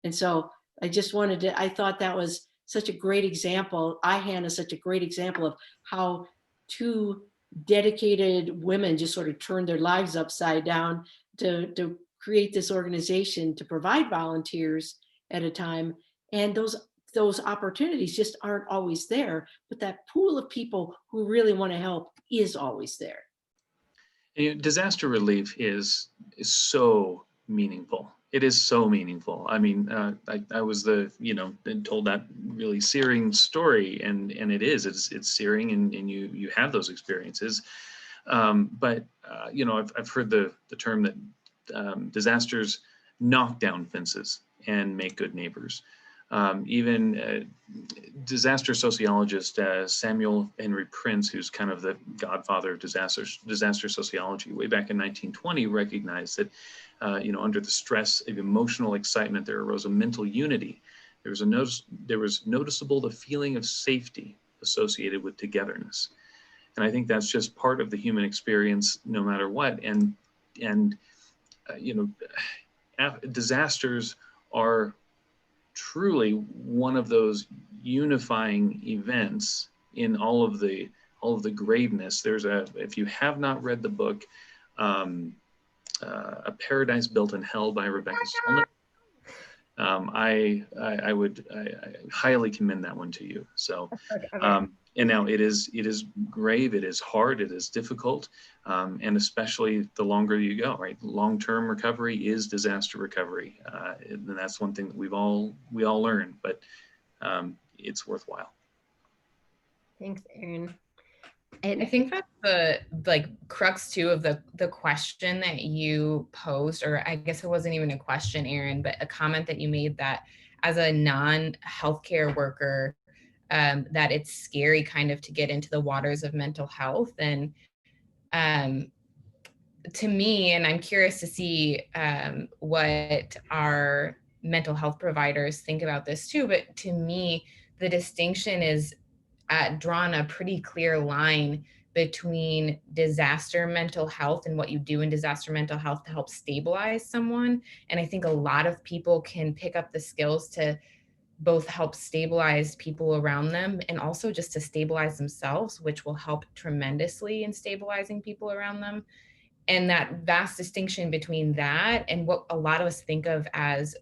And so I thought that was such a great example. IHAN is such a great example of how two dedicated women just sort of turned their lives upside down to create this organization to provide volunteers at a time. And those opportunities just aren't always there, but that pool of people who really want to help is always there. Disaster relief is so meaningful. It is so meaningful. I mean, I was told that really searing story, and it's searing, and you have those experiences. But I've heard the term that disasters knock down fences and make good neighbors. Even disaster sociologist Samuel Henry Prince, who's kind of the godfather of disaster sociology, way back in 1920, recognized that under the stress of emotional excitement, there arose a mental unity. There was noticeable the feeling of safety associated with togetherness, and I think that's just part of the human experience, no matter what. And disasters are truly one of those unifying events in all of the graveness. If you have not read the book, A Paradise Built in Hell by Rebecca Solnit, I highly commend that one to you. So, and now it is grave, it is hard, it is difficult, and especially the longer you go, right? Long-term recovery is disaster recovery, and that's one thing that we all learn, but it's worthwhile. Thanks, Erin. I think that's the crux too of the question that you posed, or I guess it wasn't even a question, Erin, but a comment that you made, that as a non-healthcare worker, that it's scary kind of to get into the waters of mental health. And to me, and I'm curious to see what our mental health providers think about this too, but to me, the distinction is drawn a pretty clear line between disaster mental health and what you do in disaster mental health to help stabilize someone. And I think a lot of people can pick up the skills to both help stabilize people around them and also just to stabilize themselves, which will help tremendously in stabilizing people around them. And that vast distinction between that and what a lot of us think of as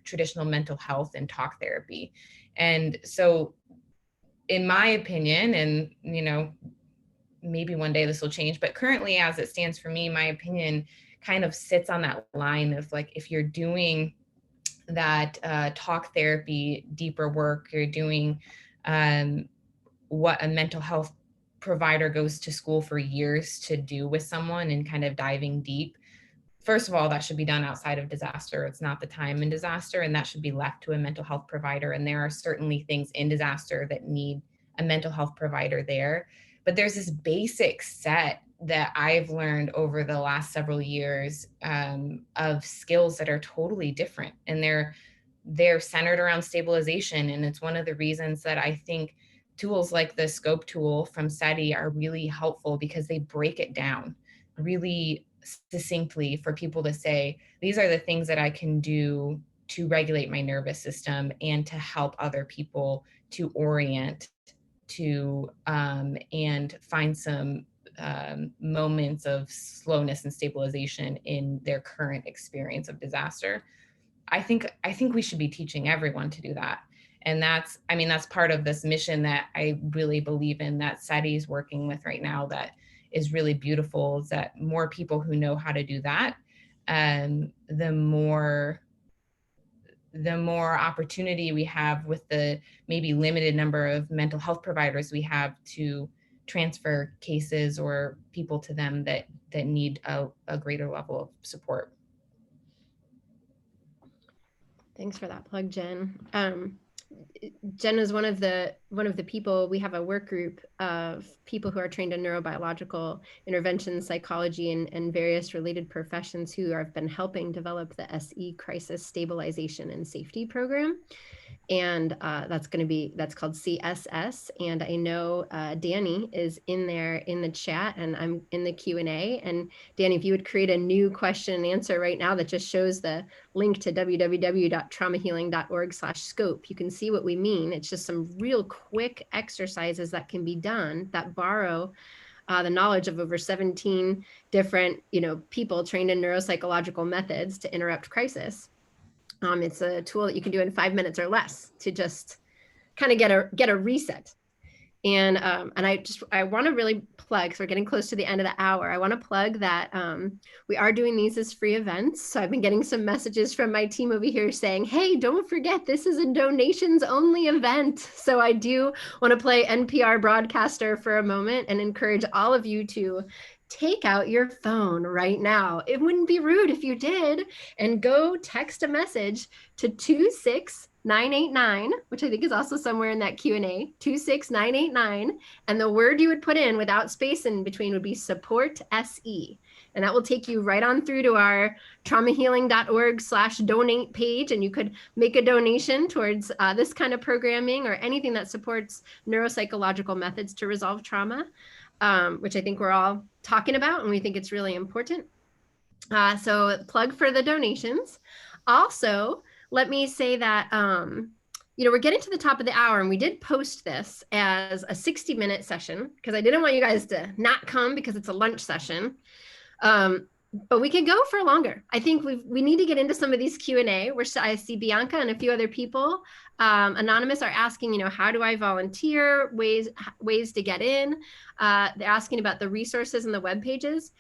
traditional mental health and talk therapy. And so in my opinion, and maybe one day this will change, but currently as it stands for me, my opinion kind of sits on that line of like, if you're doing that talk therapy, deeper work, you're doing what a mental health provider goes to school for years to do with someone and kind of diving deep. First of all, that should be done outside of disaster. It's not the time in disaster, and that should be left to a mental health provider. And there are certainly things in disaster that need a mental health provider there. But there's this basic set that I've learned over the last several years of skills that are totally different. And they're centered around stabilization. And it's one of the reasons that I think tools like the scope tool from SETI are really helpful, because they break it down really succinctly for people to say, these are the things that I can do to regulate my nervous system and to help other people to orient to and find some moments of slowness and stabilization in their current experience of disaster. I think we should be teaching everyone to do that. And that's part of this mission that I really believe in, that SETI is working with right now, that is really beautiful, is that more people who know how to do that, the more opportunity we have with the maybe limited number of mental health providers we have to transfer cases or people to them that need a greater level of support. Thanks for that plug, Jen. Jen is one of the people. We have a work group of people who are trained in neurobiological intervention, psychology, and various related professions who have been helping develop the SE Crisis Stabilization and Safety Program. And that's called CSS. And I know Danny is in there in the chat, and I'm in the Q&A. And Danny, if you would create a new question and answer right now that just shows the link to www.traumahealing.org/scope, you can see what we mean. It's just some real quick exercises that can be done that borrow the knowledge of over 17 different, people trained in neuropsychological methods to interrupt crisis. It's a tool that you can do in 5 minutes or less to just kind of get a reset. And I want to really plug, so we're getting close to the end of the hour. I want to plug that we are doing these as free events. So I've been getting some messages from my team over here saying, hey, don't forget, this is a donations only event. So I do want to play NPR broadcaster for a moment and encourage all of you to take out your phone right now. It wouldn't be rude if you did, and go text a message to 26989, which I think is also somewhere in that Q&A, 26989, and the word you would put in without space in between would be support SE. And that will take you right on through to our traumahealing.org/donate page, and you could make a donation towards this kind of programming or anything that supports neuropsychological methods to resolve trauma, which I think we're all talking about, and we think it's really important. So plug for the donations. Also, let me say that, we're getting to the top of the hour, and we did post this as a 60-minute session because I didn't want you guys to not come because it's a lunch session. But we can go for longer. I think we need to get into some of these Q&A, where I see Bianca and a few other people, anonymous, are asking, how do I volunteer, ways to get in. They're asking about the resources and the web pages.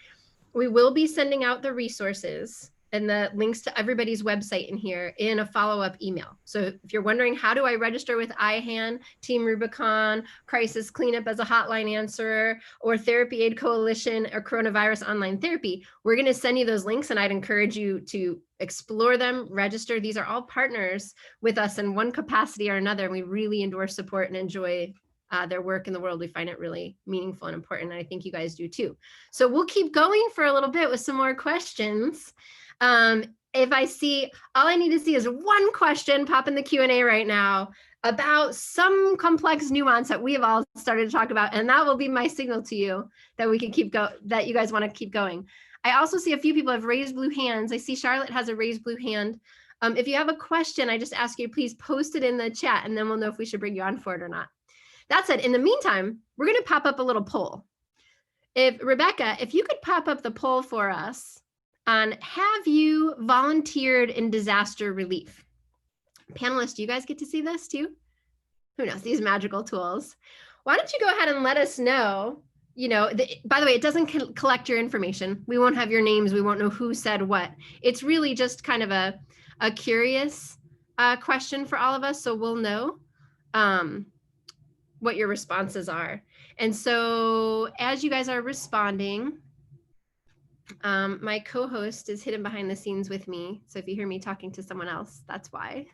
We will be sending out the resources and the links to everybody's website in here in a follow-up email. So if you're wondering, how do I register with IHAN, Team Rubicon, Crisis Cleanup as a hotline answerer, or Therapy Aid Coalition, or Coronavirus Online Therapy, we're gonna send you those links, and I'd encourage you to explore them, register. These are all partners with us in one capacity or another, and we really endorse, support, and enjoy their work in the world. We find it really meaningful and important, and I think you guys do too. So we'll keep going for a little bit with some more questions. If I see, all I need to see is one question pop in the Q&A right now about some complex nuance that we have all started to talk about, and that will be my signal to you that we can that you guys want to keep going. I also see a few people have raised blue hands. I see Charlotte has a raised blue hand. If you have a question, I just ask you, please post it in the chat, and then we'll know if we should bring you on for it or not. That said, in the meantime, we're going to pop up a little poll. Rebecca, if you could pop up the poll for us on, have you volunteered in disaster relief? Panelists, do you guys get to see this too? Who knows, these magical tools. Why don't you go ahead and let us know you know, by the way, it doesn't collect your information. We won't have your names. We won't know who said what. It's really just kind of a curious question for all of us. So we'll know what your responses are. And so as you guys are responding, my co-host is hidden behind the scenes with me. So if you hear me talking to someone else, that's why.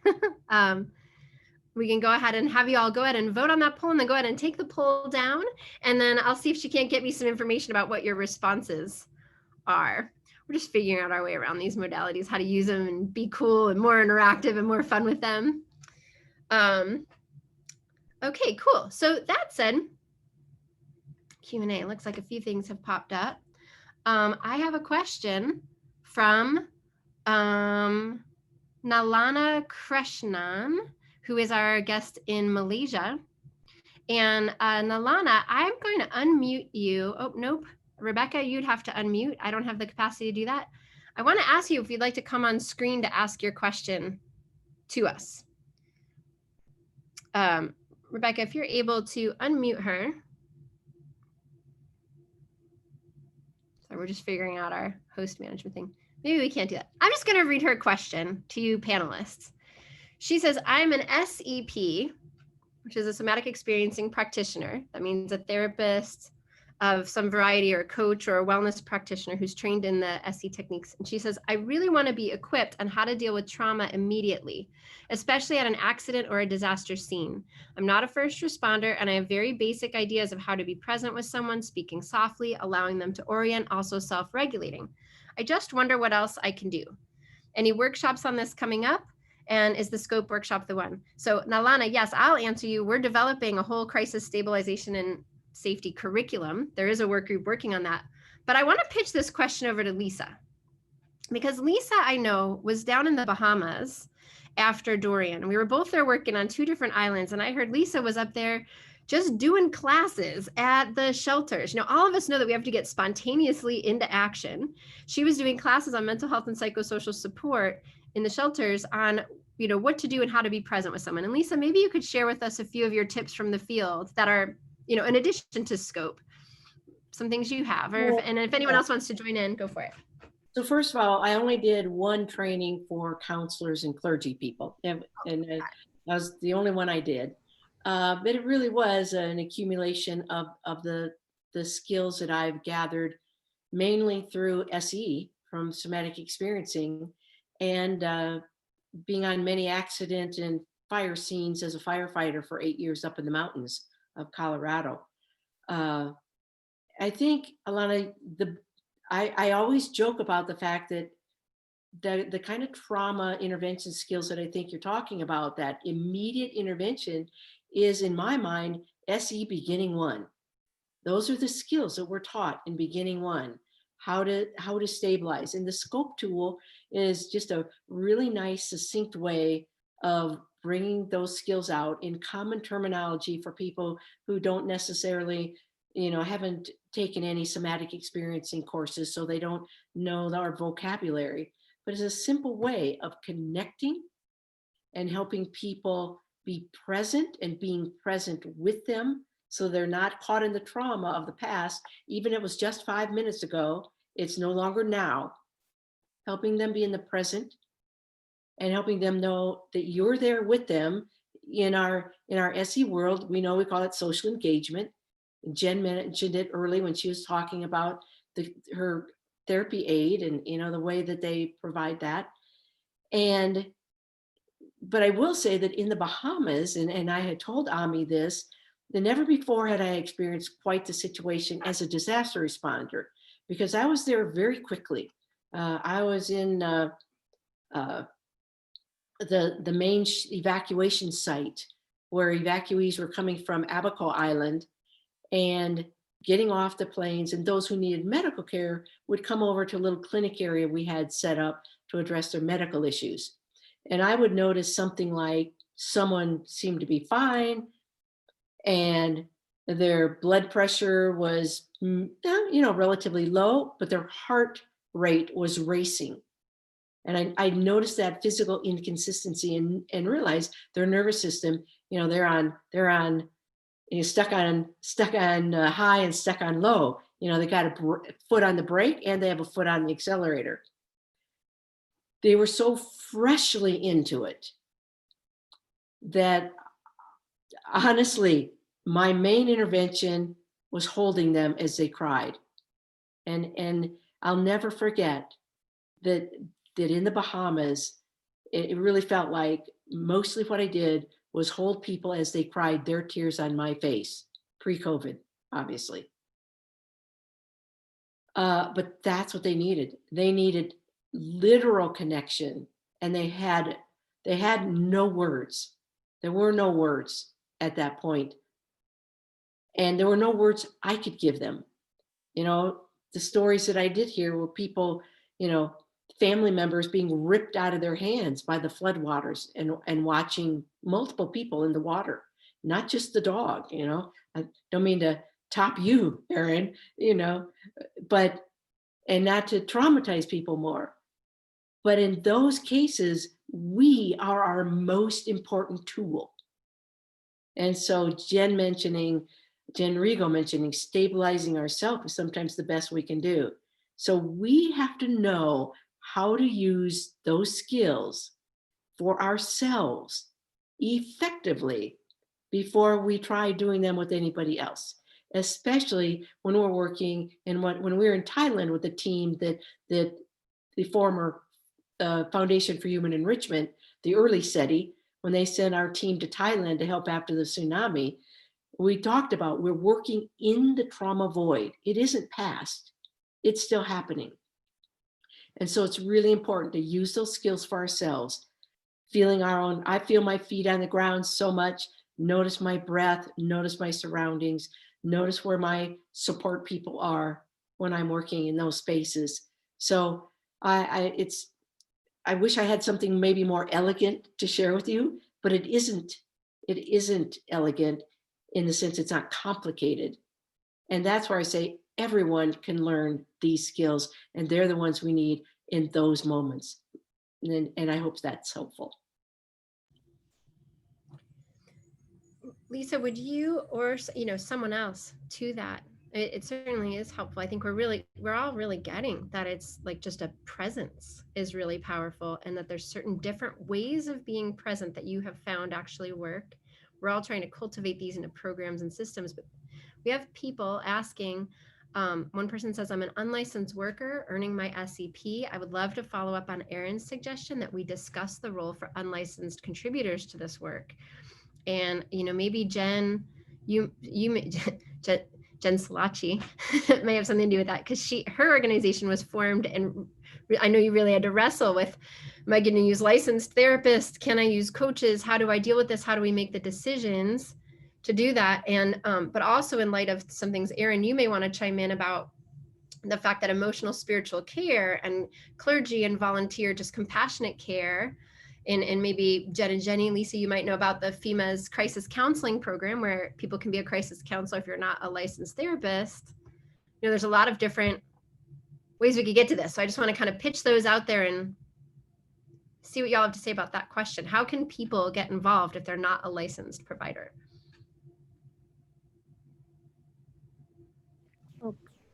We can go ahead and have you all go ahead and vote on that poll, and then go ahead and take the poll down. And then I'll see if she can't get me some information about what your responses are. We're just figuring out our way around these modalities, how to use them and be cool and more interactive and more fun with them. Okay, cool. So that said, Q&A, looks like a few things have popped up. I have a question from Nalana Krishnan, who is our guest in Malaysia. And Nalana, I'm going to unmute you. Oh, nope. Rebecca, you'd have to unmute. I don't have the capacity to do that. I want to ask you if you'd like to come on screen to ask your question to us. Rebecca, if you're able to unmute her. So we're just figuring out our host management thing. Maybe we can't do that. I'm just going to read her question to you panelists. She says, I'm an SEP, which is a somatic experiencing practitioner. That means a therapist of some variety, or a coach or a wellness practitioner who's trained in the SE techniques. And she says, I really want to be equipped on how to deal with trauma immediately, especially at an accident or a disaster scene. I'm not a first responder, and I have very basic ideas of how to be present with someone, speaking softly, allowing them to orient, also self-regulating. I just wonder what else I can do. Any workshops on this coming up? And is the scope workshop the one? So Nalana, yes, I'll answer you. We're developing a whole crisis stabilization and safety curriculum. There is a work group working on that. But I want to pitch this question over to Lisa, because Lisa, I know, was down in the Bahamas after Dorian. We were both there working on 2 different islands. And I heard Lisa was up there just doing classes at the shelters. You know, all of us know that we have to get spontaneously into action. She was doing classes on mental health and psychosocial support in the shelters on, you know, what to do and how to be present with someone. And Lisa, maybe you could share with us a few of your tips from the field that are, you know, in addition to scope, some things you have, or and if anyone else wants to join in, go for it. So first of all, I only did one training for counselors and clergy people, and that was the only one I did. But it really was an accumulation of the skills that I've gathered mainly through SE, from somatic experiencing, and being on many accident and fire scenes as a firefighter for 8 years up in the mountains of Colorado. I think, Alana, I always joke about the fact that the kind of trauma intervention skills that I think you're talking about, that immediate intervention, is, in my mind, SE beginning 1. Those are the skills that we're taught in beginning 1. How to stabilize. And the scope tool is just a really nice, succinct way of bringing those skills out in common terminology for people who don't necessarily, you know, haven't taken any somatic experiencing courses, so they don't know our vocabulary. But it's a simple way of connecting and helping people be present and being present with them, so they're not caught in the trauma of the past. Even if it was just 5 minutes ago, it's no longer now. Helping them be in the present and helping them know that you're there with them. In our SE world, we know we call it social engagement. Jen mentioned it early when she was talking about her therapy aid and, you know, the way that they provide that. But I will say that in the Bahamas, and I had told Amie this, that never before had I experienced quite the situation as a disaster responder, because I was there very quickly. I was in the main evacuation site where evacuees were coming from Abaco Island and getting off the planes, and those who needed medical care would come over to a little clinic area we had set up to address their medical issues. And I would notice something like someone seemed to be fine and their blood pressure was, you know, relatively low, but their heart rate was racing. And I noticed that physical inconsistency and realized their nervous system, you know, they're on you're stuck on high and stuck on low. You know, they got a foot on the brake and they have a foot on the accelerator. They were so freshly into it that honestly, my main intervention was holding them as they cried. And I'll never forget that in the Bahamas, it really felt like mostly what I did was hold people as they cried their tears on my face, pre-COVID, obviously. But that's what they needed. They needed literal connection, and they had no words. There were no words at that point. And there were no words I could give them. You know, the stories that I did hear were people, you know, family members being ripped out of their hands by the floodwaters and watching multiple people in the water, not just the dog, you know. I don't mean to top you, Erin, you know, and not to traumatize people more. But in those cases, we are our most important tool. And so Jen Regal mentioning stabilizing ourselves is sometimes the best we can do. So we have to know how to use those skills for ourselves effectively before we try doing them with anybody else, especially when we're working and when we were in Thailand with the team that the former Foundation for Human Enrichment, the early SETI, when they sent our team to Thailand to help after the tsunami, we talked about we're working in the trauma void. It isn't past, it's still happening. And so it's really important to use those skills for ourselves, feeling our own. I feel my feet on the ground so much. Notice my breath, notice my surroundings, notice where my support people are when I'm working in those spaces. So I wish I had something maybe more elegant to share with you, but it isn't elegant in the sense it's not complicated. And that's where I say everyone can learn these skills, and they're the ones we need in those moments. And I hope that's helpful. Lisa, would you, or someone else to that? It certainly is helpful. I think we're all really getting that it's like just a presence is really powerful, and that there's certain different ways of being present that you have found actually work. We're all trying to cultivate these into programs and systems, but we have people asking, one person says, I'm an unlicensed worker earning my SEP. I would love to follow up on Erin's suggestion that we discuss the role for unlicensed contributors to this work. And, maybe Jen, Jen Solachi may have something to do with that, because her organization was formed, and I know you really had to wrestle with, am I going to use licensed therapists? Can I use coaches? How do I deal with this? How do we make the decisions to do that? And but also in light of some things, Erin, you may want to chime in about the fact that emotional spiritual care and clergy and volunteer just compassionate care, and maybe Jen and Jenny, Lisa, you might know about the FEMA's crisis counseling program, where people can be a crisis counselor if you're not a licensed therapist. There's a lot of different ways we could get to this. So I just want to kind of pitch those out there and see what y'all have to say about that question. How can people get involved if they're not a licensed provider?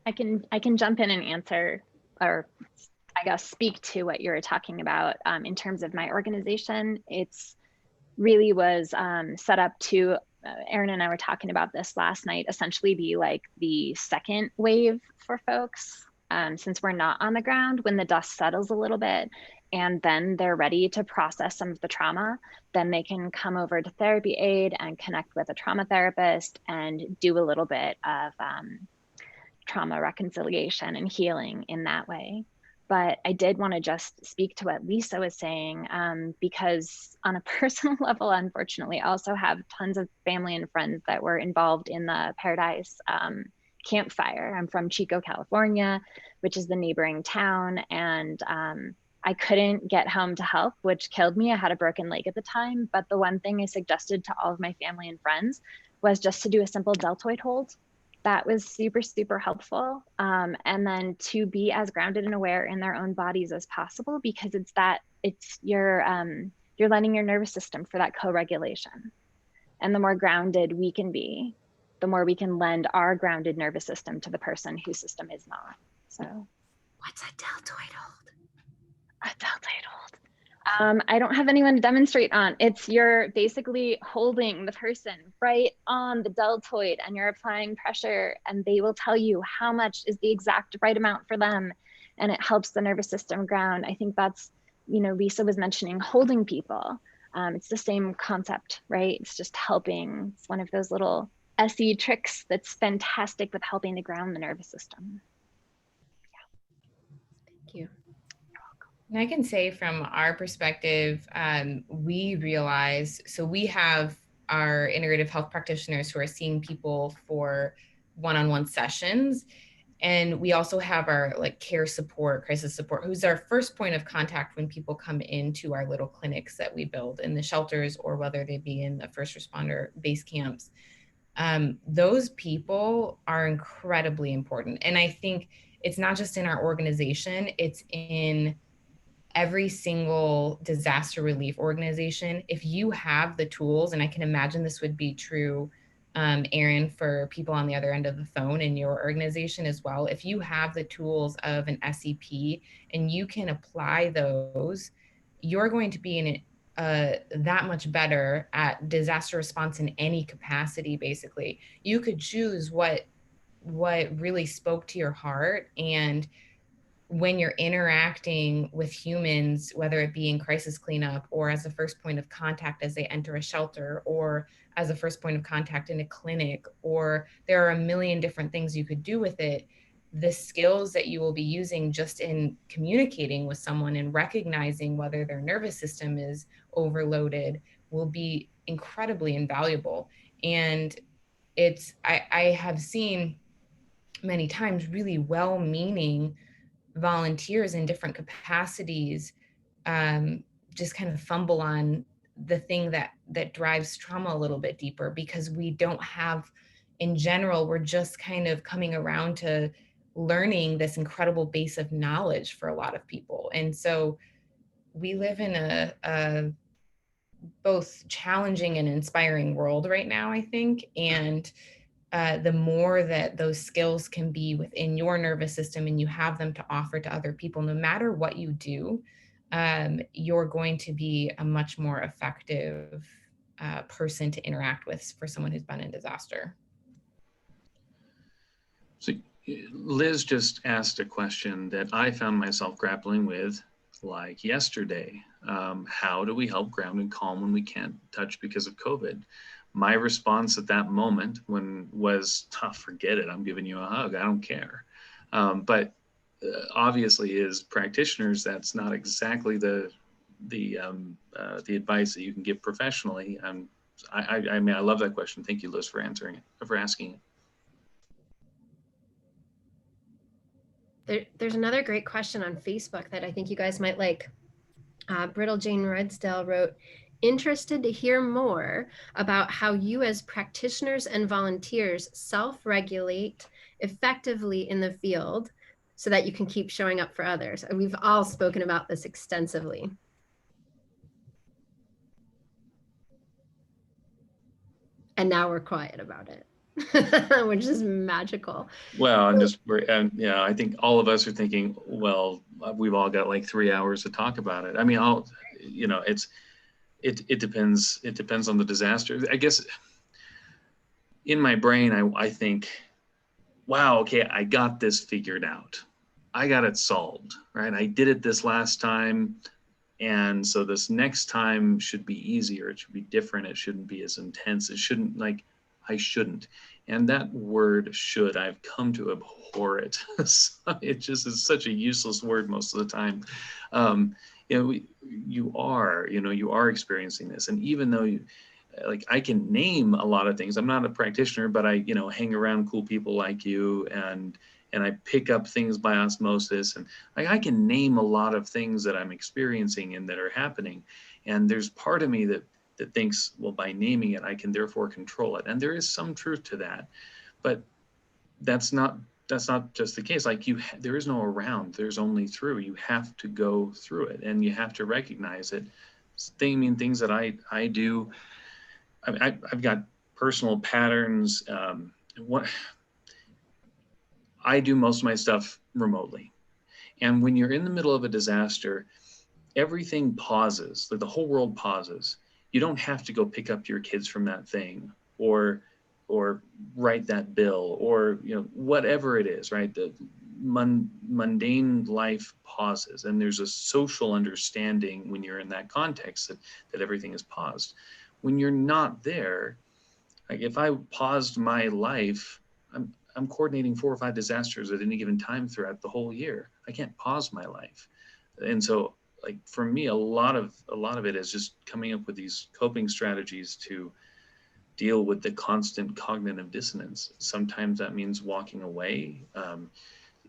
I can jump in and answer, or I guess speak to what you're talking about. In terms of my organization, it's really was set up to, Erin and I were talking about this last night, essentially be like the second wave for folks, since we're not on the ground. When the dust settles a little bit and then they're ready to process some of the trauma, then they can come over to Therapy Aid and connect with a trauma therapist and do a little bit of trauma reconciliation and healing in that way. But I did want to just speak to what Lisa was saying, because on a personal level, unfortunately, I also have tons of family and friends that were involved in the Paradise campfire. I'm from Chico, California, which is the neighboring town. And I couldn't get home to help, which killed me. I had a broken leg at the time. But the one thing I suggested to all of my family and friends was just to do a simple deltoid hold. That was super, super helpful. And then to be as grounded and aware in their own bodies as possible, because you're letting your nervous system for that co-regulation. And the more grounded we can be, the more we can lend our grounded nervous system to the person whose system is not. So What's a deltoid hold? a deltoid hold. I don't have anyone to demonstrate on. It's you're basically holding the person right on the deltoid and you're applying pressure, and they will tell you how much is the exact right amount for them. And it helps the nervous system ground. I think that's, you know, Lisa was mentioning holding people. It's the same concept, right? It's just helping. It's one of those little SE tricks that's fantastic with helping to ground the nervous system. Thank you. And I can say from our perspective, we realize, so we have our integrative health practitioners who are seeing people for one-on-one sessions. And we also have our like care support, crisis support, who's our first point of contact when people come into our little clinics that we build in the shelters, or whether they be in the first responder base camps. Those people are incredibly important. And I think it's not just in our organization, it's in every single disaster relief organization. If you have the tools, and I can imagine this would be true, Aaron, for people on the other end of the phone in your organization as well, if you have the tools of an SEP and you can apply those, you're going to be in that much better at disaster response in any capacity. Basically, you could choose what really spoke to your heart, and when you're interacting with humans, whether it be in crisis cleanup or as a first point of contact as they enter a shelter, or as a first point of contact in a clinic, or there are a million different things you could do with it, the skills that you will be using just in communicating with someone and recognizing whether their nervous system is overloaded will be incredibly invaluable. And I have seen many times really well-meaning volunteers in different capacities just kind of fumble on the thing that drives trauma a little bit deeper, because we don't have, in general, we're just kind of coming around to learning this incredible base of knowledge for a lot of people. And so we live in a both challenging and inspiring world right now, I think. And the more that those skills can be within your nervous system and you have them to offer to other people, no matter what you do, you're going to be a much more effective person to interact with for someone who's been in disaster. So Liz just asked a question that I found myself grappling with like yesterday. How do we help ground and calm when we can't touch because of COVID? My response at that moment was, oh, forget it, I'm giving you a hug, I don't care. But obviously as practitioners, that's not exactly the advice that you can give professionally. I mean, I love that question. Thank you, Liz, for answering it, for asking it. There's another great question on Facebook that I think you guys might like. Brittle Jane Redsdale wrote, interested to hear more about how you as practitioners and volunteers self-regulate effectively in the field so that you can keep showing up for others. And we've all spoken about this extensively. And now we're quiet about it, which is magical. Well, yeah, I think all of us are thinking, well, we've all got like 3 hours to talk about it. I mean, it depends. It depends on the disaster. I guess in my brain, I think, wow, okay, I got this figured out. I got it solved, right? I did it this last time. And so this next time should be easier. It should be different. It shouldn't be as intense. It shouldn't, like, I shouldn't. And that word should, I've come to abhor it. It just is such a useless word most of the time. You are experiencing this. And even though I can name a lot of things, I'm not a practitioner, but I, hang around cool people like you, and I pick up things by osmosis, and I can name a lot of things that I'm experiencing and that are happening. And there's part of me that thinks, well, by naming it, I can therefore control it. And there is some truth to that, but that's not just the case. There is no around, there's only through. You have to go through it, and you have to recognize it. Things that I do, I've got personal patterns. What I do most of my stuff remotely. And when you're in the middle of a disaster, everything pauses, like the whole world pauses. You don't have to go pick up your kids from that thing or write that bill or, you know, whatever it is, right? The mundane life pauses, and there's a social understanding when you're in that context that everything is paused. When you're not there, like if I paused my life, I'm coordinating 4 or 5 disasters at any given time throughout the whole year. I can't pause my life. And so, like for me, a lot of it is just coming up with these coping strategies to deal with the constant cognitive dissonance. Sometimes that means walking away.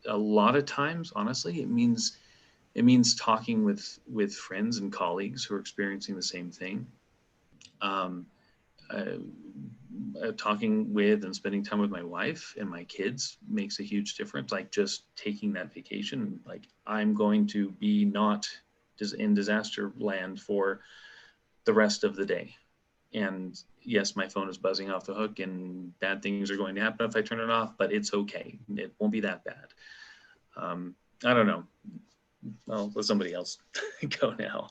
A lot of times, honestly, it means talking with friends and colleagues who are experiencing the same thing. Talking with and spending time with my wife and my kids makes a huge difference. Like just taking that vacation, like I'm going to be not in disaster land for the rest of the day. And yes, my phone is buzzing off the hook and bad things are going to happen if I turn it off, but it's okay. It won't be that bad. I don't know. I'll let somebody else go now.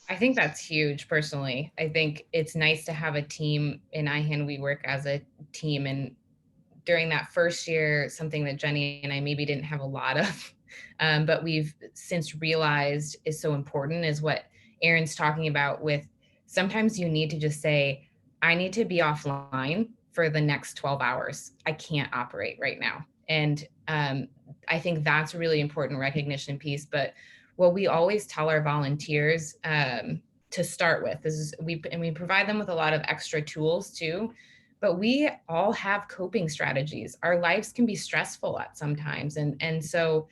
I think that's huge personally. I think it's nice to have a team. In IHAN, we work as a team. And during that first year, something that Jenny and I maybe didn't have a lot of, but we've since realized is so important is what Erin's talking about with sometimes you need to just say, I need to be offline for the next 12 hours. I can't operate right now. And I think that's a really important recognition piece. But what we always tell our volunteers to start with is we provide them with a lot of extra tools too, but we all have coping strategies. Our lives can be stressful at sometimes. And so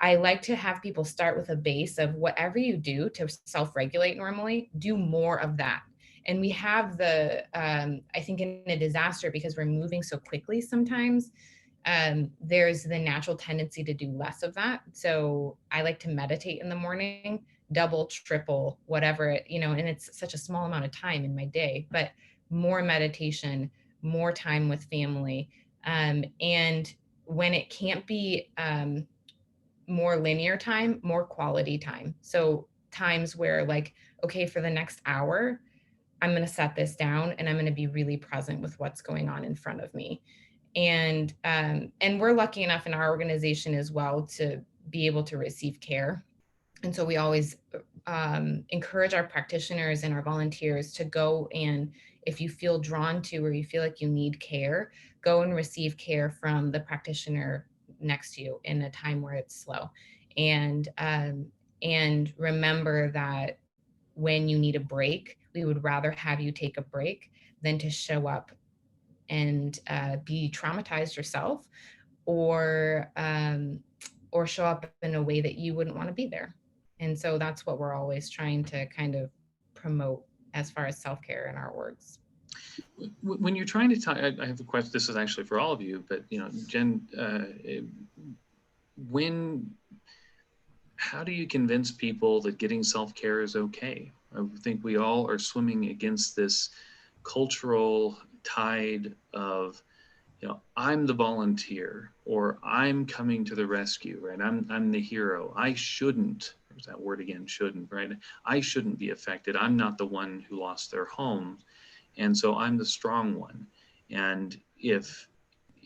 I like to have people start with a base of whatever you do to self-regulate normally, do more of that. And we have the, I think in a disaster, because we're moving so quickly sometimes, there's the natural tendency to do less of that. So I like to meditate in the morning, double, triple, whatever, and it's such a small amount of time in my day, but more meditation, more time with family. And when it can't be more linear time, more quality time. So times where like, okay, for the next hour, I'm going to set this down and I'm going to be really present with what's going on in front of me. And we're lucky enough in our organization as well to be able to receive care. And so we always encourage our practitioners and our volunteers to go, and if you feel drawn to or you feel like you need care, go and receive care from the practitioner next to you in a time where it's slow. And remember that when you need a break, we would rather have you take a break than to show up and be traumatized yourself or show up in a way that you wouldn't want to be there. And so that's what we're always trying to kind of promote as far as self-care in our works. When you're trying to talk, I have a question, this is actually for all of you, but Jen, how do you convince people that getting self-care is okay? I think we all are swimming against this cultural tide of, I'm the volunteer, or I'm coming to the rescue, right? I'm the hero. I shouldn't, there's that word again, shouldn't, right? I shouldn't be affected. I'm not the one who lost their home. And so I'm the strong one. And if,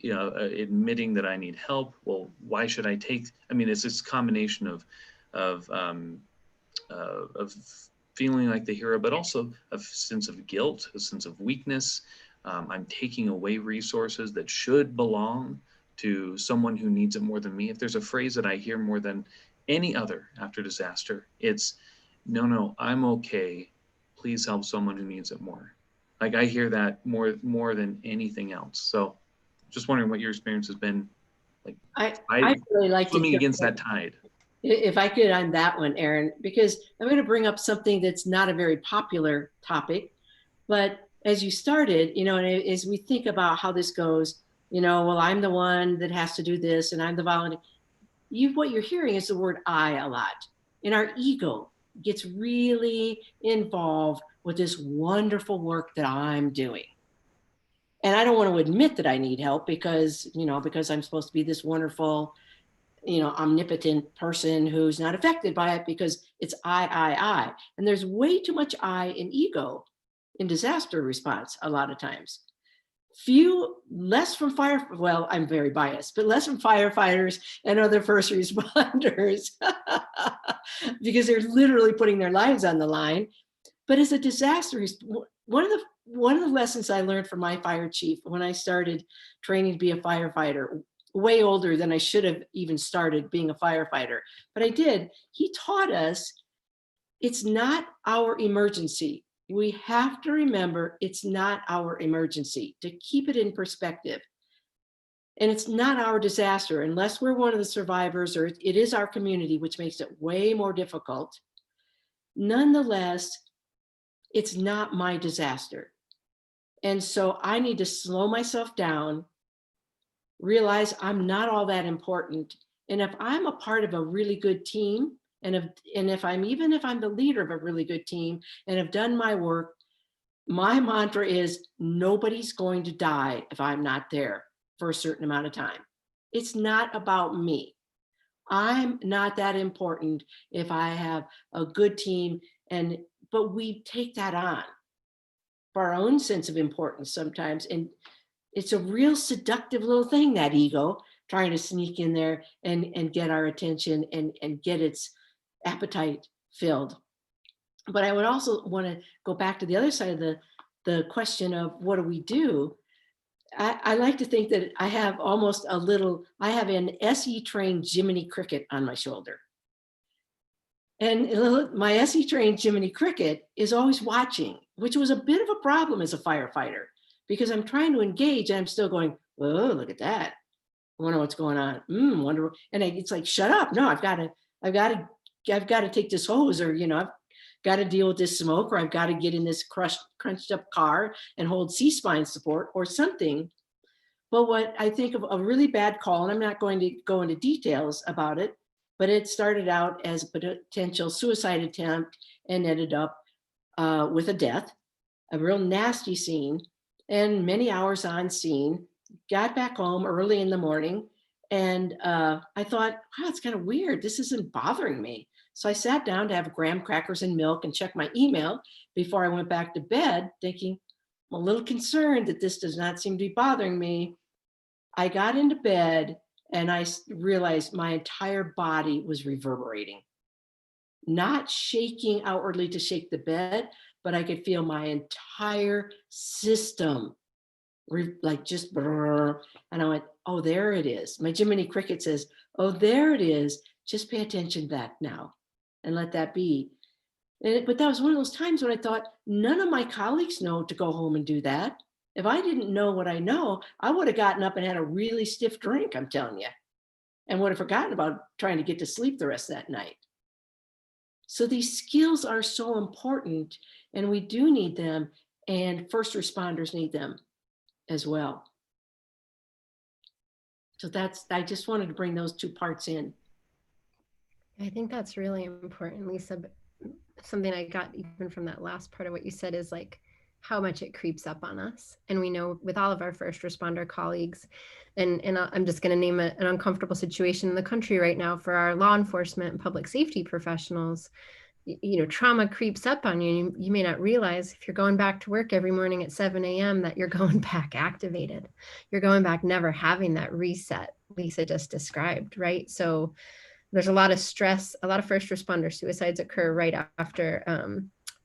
admitting that I need help, well, why should I take, it's this combination of feeling like the hero, but also a sense of guilt, a sense of weakness. I'm taking away resources that should belong to someone who needs it more than me. If there's a phrase that I hear more than any other after disaster, it's, no, I'm okay. Please help someone who needs it more. Like I hear that more than anything else. So just wondering what your experience has been like. I really like swimming against that tide. If I could on that one, Erin, because I'm going to bring up something that's not a very popular topic, but as you started, and as we think about how this goes, well, I'm the one that has to do this and I'm the volunteer. What you're hearing is the word I a lot. And our ego gets really involved with this wonderful work that I'm doing. And I don't want to admit that I need help because, because I'm supposed to be this wonderful, omnipotent person who's not affected by it because it's I. And there's way too much I and ego in disaster response a lot of times. Less from well, I'm very biased, but less from firefighters and other first responders because they're literally putting their lives on the line. But as a disaster, one of the lessons I learned from my fire chief when I started training to be a firefighter, way older than I should have even started being a firefighter, but I did. He taught us it's not our emergency. We have to remember it's not our emergency, to keep it in perspective. And it's not our disaster unless we're one of the survivors or it is our community, which makes it way more difficult. Nonetheless, it's not my disaster. And so I need to slow myself down, realize I'm not all that important. And if I'm a part of a really good team, and if I'm the leader of a really good team and have done my work, my mantra is nobody's going to die if I'm not there for a certain amount of time. It's not about me. I'm not that important if I have a good team, but we take that on for our own sense of importance sometimes. And it's a real seductive little thing, that ego, trying to sneak in there and get our attention and get its appetite filled. But I would also want to go back to the other side of the question of what do we do? I like to think that I have an SE trained Jiminy Cricket on my shoulder. And my SE trained Jiminy Cricket is always watching, which was a bit of a problem as a firefighter, because I'm trying to engage and I'm still going, oh, look at that. I wonder what's going on. Wonder. And it's like, shut up. No, I've got to take this hose, or, I've got to deal with this smoke, or I've got to get in this crunched up car and hold C-spine support or something. But what I think of a really bad call, and I'm not going to go into details about it, but it started out as a potential suicide attempt and ended up with a death, a real nasty scene, and many hours on scene. Got back home early in the morning, and I thought, wow, it's kind of weird. This isn't bothering me. So I sat down to have graham crackers and milk and check my email before I went back to bed, thinking, I'm a little concerned that this does not seem to be bothering me. I got into bed and I realized my entire body was reverberating, not shaking outwardly to shake the bed, but I could feel my entire system like just brrr. And I went, oh, there it is. My Jiminy Cricket says, oh, there it is. Just pay attention to that now and let that be. But that was one of those times when I thought, none of my colleagues know to go home and do that. If I didn't know what I know, I would have gotten up and had a really stiff drink, I'm telling you, and would have forgotten about trying to get to sleep the rest of that night. So these skills are so important, and we do need them, and first responders need them as well. So I just wanted to bring those two parts in. I think that's really important, Lisa. Something I got even from that last part of what you said is like how much it creeps up on us. And we know with all of our first responder colleagues, and I'm just going to name an uncomfortable situation in the country right now for our law enforcement and public safety professionals. Trauma creeps up on you. You may not realize if you're going back to work every morning at 7 a.m. that you're going back activated. You're going back never having that reset Lisa just described, right? So there's a lot of stress. A lot of first responder suicides occur right after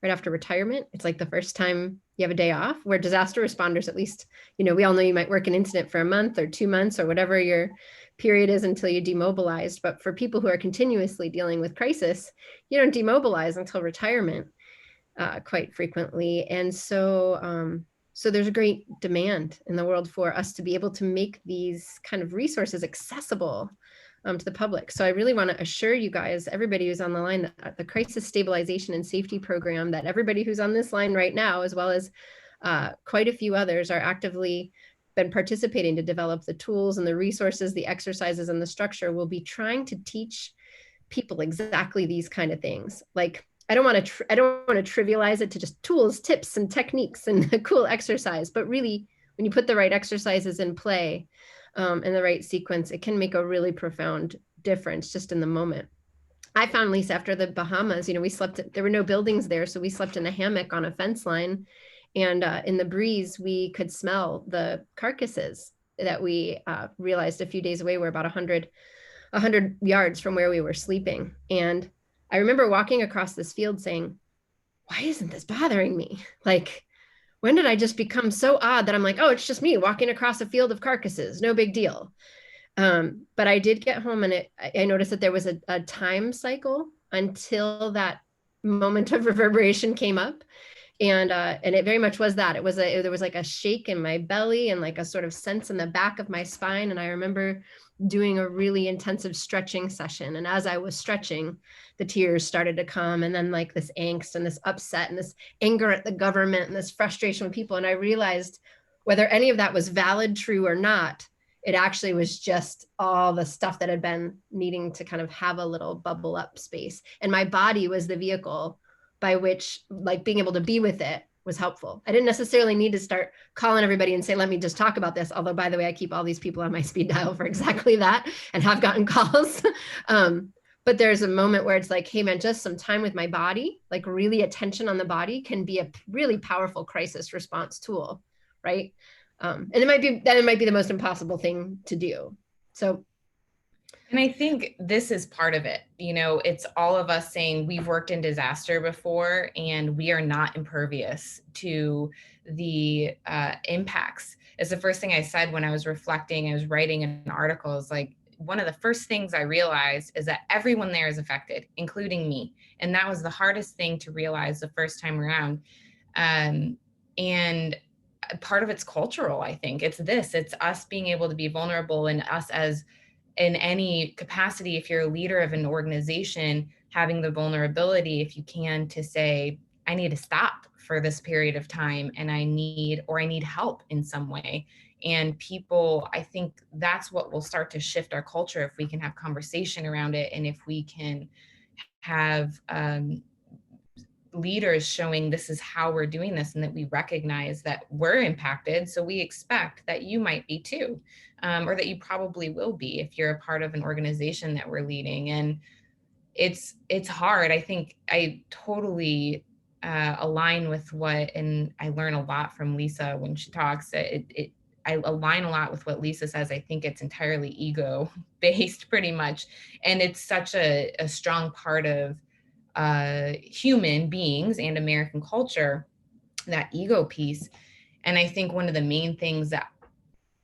retirement. It's like the first time you have a day off, where disaster responders, at least, we all know you might work an incident for a month or 2 months or whatever your period is until you're demobilized. But for people who are continuously dealing with crisis, you don't demobilize until retirement quite frequently. And so there's a great demand in the world for us to be able to make these kind of resources accessible to the public. So I really want to assure you guys, everybody who's on the line, that the Crisis Stabilization and Safety Program, that everybody who's on this line right now, as well as quite a few others, are actively been participating to develop the tools and the resources, the exercises, and the structure. Will be trying to teach people exactly these kind of things. Like, I don't want to trivialize it to just tools, tips, and techniques and a cool exercise, but really, when you put the right exercises in play in the right sequence, it can make a really profound difference just in the moment. I found, Lisa, after the Bahamas, we slept, there were no buildings there. So we slept in a hammock on a fence line, and in the breeze, we could smell the carcasses that we realized a few days away were about 100 yards from where we were sleeping. And I remember walking across this field saying, why isn't this bothering me? Like, when did I just become so odd that I'm like, oh, it's just me walking across a field of carcasses, no big deal. But I did get home, and I noticed that there was a time cycle until that moment of reverberation came up. And it very much was that. There was like a shake in my belly and like a sort of sense in the back of my spine. And I remember doing a really intensive stretching session. And as I was stretching, the tears started to come, and then like this angst and this upset and this anger at the government and this frustration with people. And I realized whether any of that was valid, true, or not, it actually was just all the stuff that had been needing to kind of have a little bubble up space. And my body was the vehicle by which, like, being able to be with it was helpful. I didn't necessarily need to start calling everybody and say, let me just talk about this. Although, by the way, I keep all these people on my speed dial for exactly that and have gotten calls. But there's a moment where it's like, hey man, just some time with my body, like really attention on the body can be a really powerful crisis response tool, right? And it might be the most impossible thing to do. So. And I think this is part of it. It's all of us saying we've worked in disaster before and we are not impervious to the impacts. It's the first thing I said when I was reflecting, I was writing an article. It's like, one of the first things I realized is that everyone there is affected, including me. And that was the hardest thing to realize the first time around. And part of it's cultural, I think. It's us being able to be vulnerable, and us as in any capacity, if you're a leader of an organization, having the vulnerability, if you can, to say, I need to stop for this period of time and I need help in some way. And people, I think that's what will start to shift our culture if we can have conversation around it. And if we can have leaders showing this is how we're doing this, and that we recognize that we're impacted. So we expect that you might be too, or that you probably will be if you're a part of an organization that we're leading. And it's hard. I think I totally align with and I learn a lot from Lisa when she talks. I align a lot with what Lisa says. I think it's entirely ego based pretty much. And it's such a strong part of human beings and American culture, that ego piece. And I think one of the main things that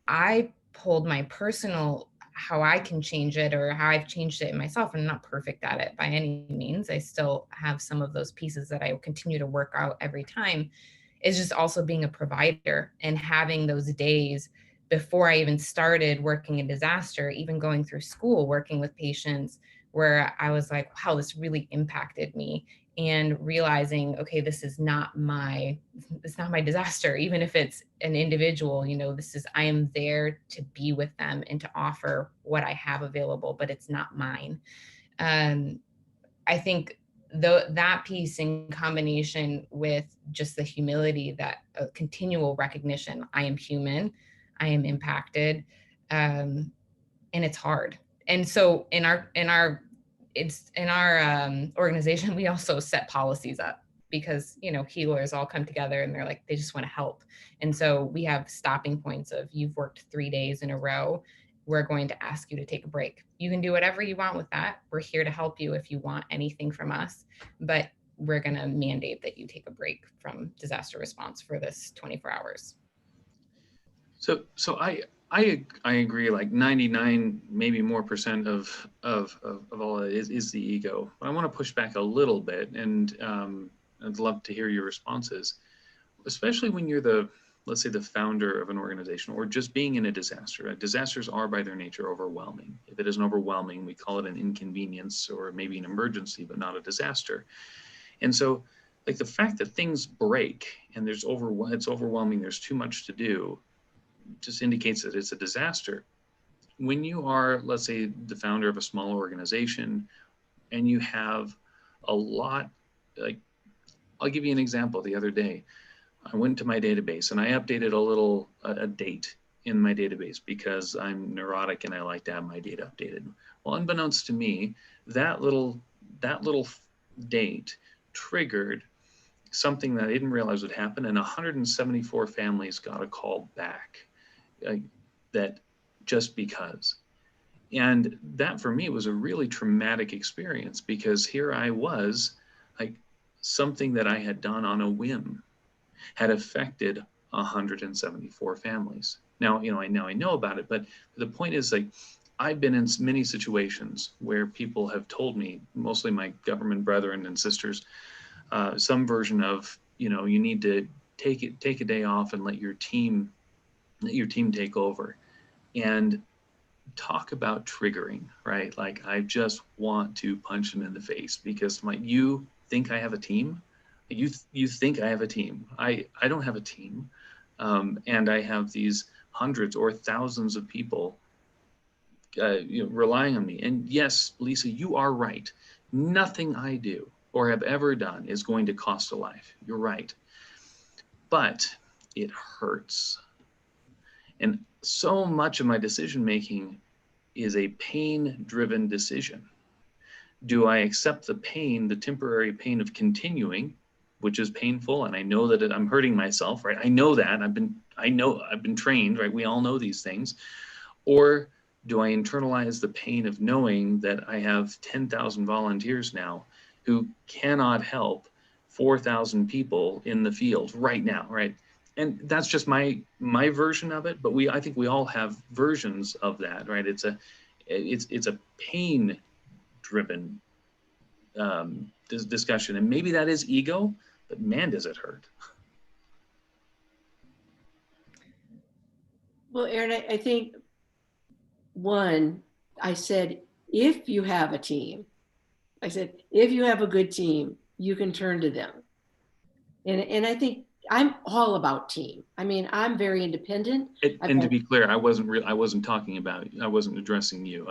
I pulled my personal, how I can change it, or how I've changed it in myself, and I'm not perfect at it by any means. I still have some of those pieces that I will continue to work out every time, is just also being a provider and having those days before I even started working in disaster, even going through school, working with patients, where I was like, wow, this really impacted me. And realizing, okay, this is not my disaster. Even if it's an individual, I am there to be with them and to offer what I have available, but it's not mine. I think that piece, in combination with just the humility, that continual recognition, I am human, I am impacted, and it's hard. And so in our organization, we also set policies up, because healers all come together and they're like, they just want to help. And so we have stopping points of, you've worked 3 days in a row, we're going to ask you to take a break. You can do whatever you want with that. We're here to help you if you want anything from us, but we're going to mandate that you take a break from disaster response for this 24 hours. So I agree, like 99, maybe more % of all it is the ego. But I want to push back a little bit, and I'd love to hear your responses, especially when you're let's say the founder of an organization, or just being in a disaster. Disasters are by their nature overwhelming. If it isn't overwhelming, we call it an inconvenience, or maybe an emergency, but not a disaster. And so, like, the fact that things break and it's overwhelming, there's too much to do, just indicates that it's a disaster. When you are, let's say, the founder of a small organization, and you have a lot, like, I'll give you an example. The other day, I went to my database and I updated a date in my database because I'm neurotic and I like to have my data updated. Well, unbeknownst to me, that little date triggered something that I didn't realize would happen, and 174 families got a call back that just because. And that for me was a really traumatic experience, because here I was, like, something that I had done on a whim had affected 174 families. Now, I know about it, but the point is, like, I've been in many situations where people have told me, mostly my government brethren and sisters, some version of, you need to take a day off and let your team take over. And talk about triggering, right? Like, I just want to punch them in the face, because you think I have a team? You think I have a team? I don't have a team. And I have these hundreds or thousands of people relying on me. And yes, Lisa, you are right. Nothing I do or have ever done is going to cost a life. You're right. But it hurts. And so much of my decision making is a pain-driven decision. Do I accept the pain, the temporary pain of continuing, which is painful, and I know that I'm hurting myself, right? I know that. I've been trained, right? We all know these things. Or do I internalize the pain of knowing that I have 10,000 volunteers now who cannot help 4,000 people in the field right now, right? And that's just my version of it, but I think we all have versions of that, right? It's a pain-driven discussion, and maybe that is ego, but man, does it hurt. Well, Aaron, I think I said, if you have a team, if you have a good team, you can turn to them. And I think I'm all about team. I mean, I'm very independent. And to be clear, I wasn't addressing you.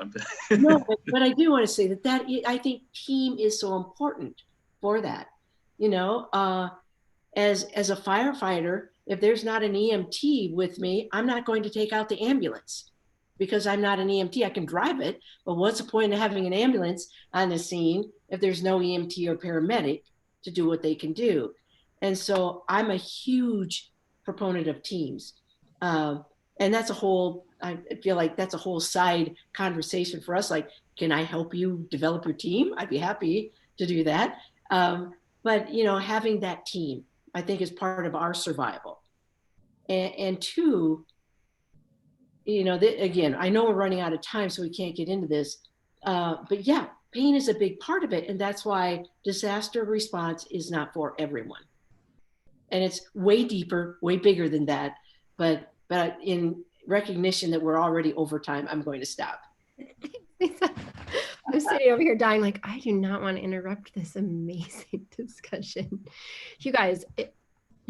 No, but I do want to say that I think team is so important for that. As a firefighter, if there's not an EMT with me, I'm not going to take out the ambulance, because I'm not an EMT. I can drive it, but what's the point of having an ambulance on the scene if there's no EMT or paramedic to do what they can do? And so I'm a huge proponent of teams. And that's I feel like that's a whole side conversation for us. Like, can I help you develop your team? I'd be happy to do that. But, having that team, I think, is part of our survival. And two, again, I know we're running out of time, so we can't get into this. But yeah, pain is a big part of it. And that's why disaster response is not for everyone. And it's way deeper, way bigger than that. But in recognition that we're already over time, I'm going to stop. I'm sitting over here dying, like, I do not want to interrupt this amazing discussion. You guys,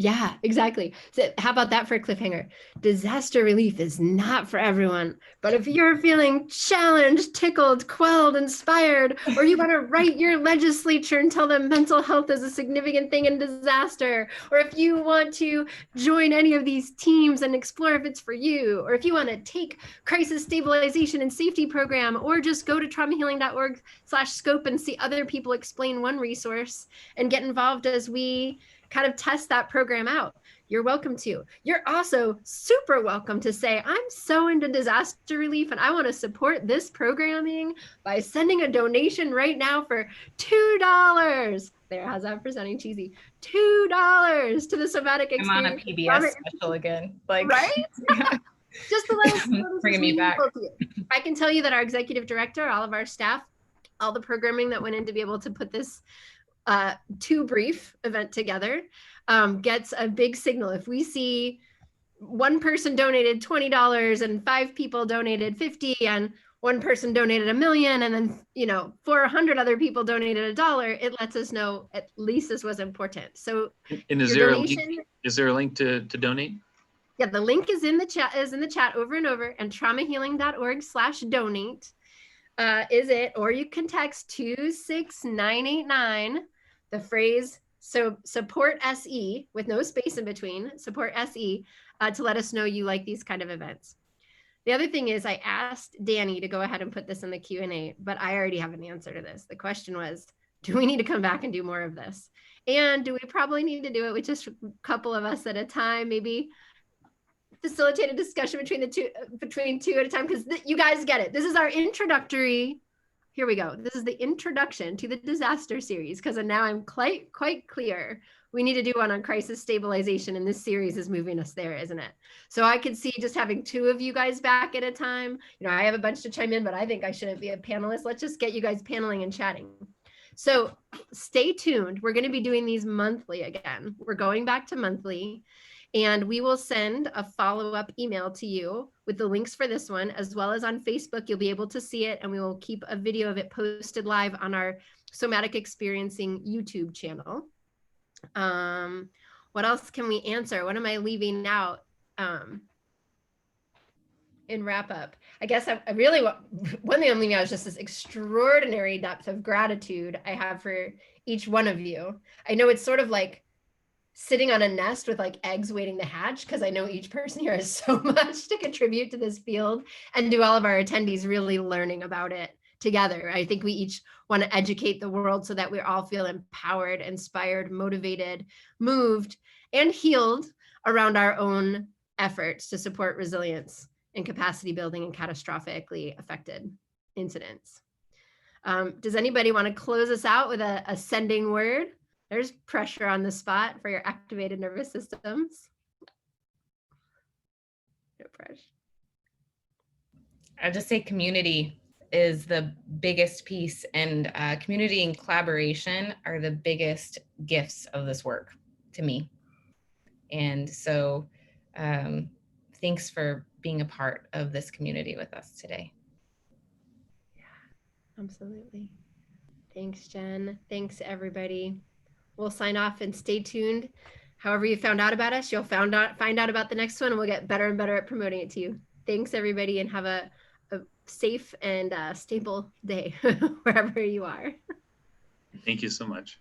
yeah, exactly. So how about that for a cliffhanger? Disaster relief is not for everyone, but if you're feeling challenged, tickled, quelled, inspired, or you want to write your legislature and tell them mental health is a significant thing in disaster, or if you want to join any of these teams and explore if it's for you, or if you want to take crisis stabilization and safety program, or just go to traumahealing.org/scope and see other people explain one resource and get involved as we kind of test that program out, you're welcome to. You're also super welcome to say, I'm so into disaster relief and I want to support this programming by sending a donation right now for $2. There, how's that for sounding cheesy? $2 to the somatic experience. I'm on a PBS special again. Like, right? Just to let us know, bringing me back. I can tell you that our executive director, all of our staff, all the programming that went in to be able to put this too brief event together gets a big signal. If we see one person donated $20 and 5 people donated $50 and one person donated $1 million and then 400 other people donated $1, it lets us know at least this was important. So and is there a link to donate? Yeah, the link is in the chat over and over, and traumahealing.org/donate is it, or you can text 26989 the phrase So support SE with no space in between, support SE to let us know you like these kind of events. The other thing is I asked Danny to go ahead and put this in the Q&A, but I already have an answer to this. The question was, do we need to come back and do more of this? And do we probably need to do it with just a couple of us at a time, maybe facilitate a discussion between two at a time? Because you guys get it. This is our introductory. Here we go. This is the introduction to the disaster series, because now I'm quite clear we need to do one on crisis stabilization, and this series is moving us there, isn't it? So I could see just having two of you guys back at a time. You know, I have a bunch to chime in, but I think I shouldn't be a panelist. Let's just get you guys paneling and chatting. So stay tuned. We're going to be doing these monthly again. We're going back to monthly, and we will send a follow-up email to you with the links for this one, as well as on Facebook. You'll be able to see it, and we will keep a video of it posted live on our Somatic Experiencing YouTube channel. What else can we answer? What am I leaving out in wrap up? I guess I really, one thing I'm leaving out is just this extraordinary depth of gratitude I have for each one of you. I know it's sort of like sitting on a nest with like eggs waiting to hatch, because I know each person here has so much to contribute to this field, and to all of our attendees really learning about it together. I think we each want to educate the world so that we all feel empowered, inspired, motivated, moved, and healed around our own efforts to support resilience and capacity building in catastrophically affected incidents. Does anybody want to close us out with a sending word? There's pressure on the spot for your activated nervous systems. No pressure. I'll just say community is the biggest piece, and community and collaboration are the biggest gifts of this work to me. And so thanks for being a part of this community with us today. Yeah, absolutely. Thanks, Jen. Thanks, everybody. We'll sign off and stay tuned. However you found out about us, you'll find out about the next one, and we'll get better and better at promoting it to you. Thanks, everybody, and have a safe and stable day wherever you are. Thank you so much.